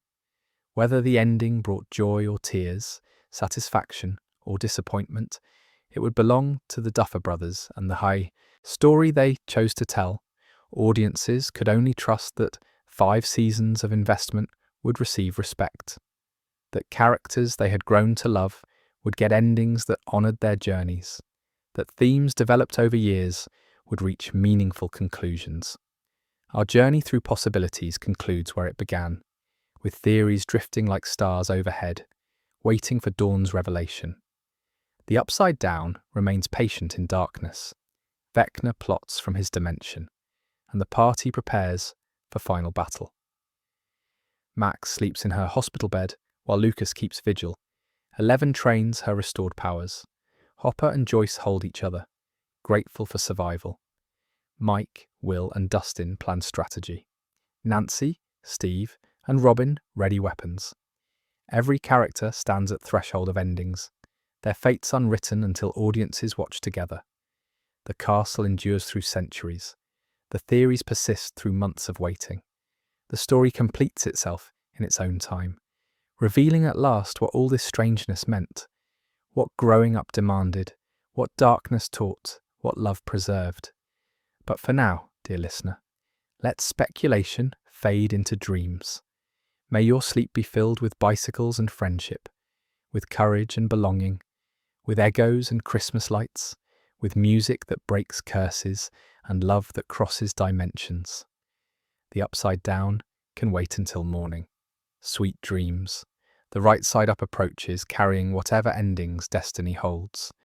Whether the ending brought joy or tears, satisfaction or disappointment, it would belong to the Duffer Brothers and the high story they chose to tell. Audiences could only trust that 5 seasons of investment would receive respect, that characters they had grown to love would get endings that honoured their journeys, that themes developed over years would reach meaningful conclusions. Our journey through possibilities concludes where it began, with theories drifting like stars overhead, waiting for dawn's revelation. The Upside Down remains patient in darkness. Vecna plots from his dimension, and the party prepares for final battle. Max sleeps in her hospital bed while Lucas keeps vigil. 11 trains her restored powers. Hopper and Joyce hold each other, grateful for survival. Mike Will and Dustin plan strategy. Nancy, Steve, and Robin ready weapons. Every character stands at threshold of endings, their fates unwritten until audiences watch together. The castle endures through centuries. The theories persist through months of waiting. The story completes itself in its own time, revealing at last what all this strangeness meant, what growing up demanded, what darkness taught, what love preserved. But for now, dear listener, let speculation fade into dreams. May your sleep be filled with bicycles and friendship, with courage and belonging, with Eggos and Christmas lights, with music that breaks curses and love that crosses dimensions. The upside down can wait until morning. Sweet dreams. The right side up approaches, carrying whatever endings destiny holds.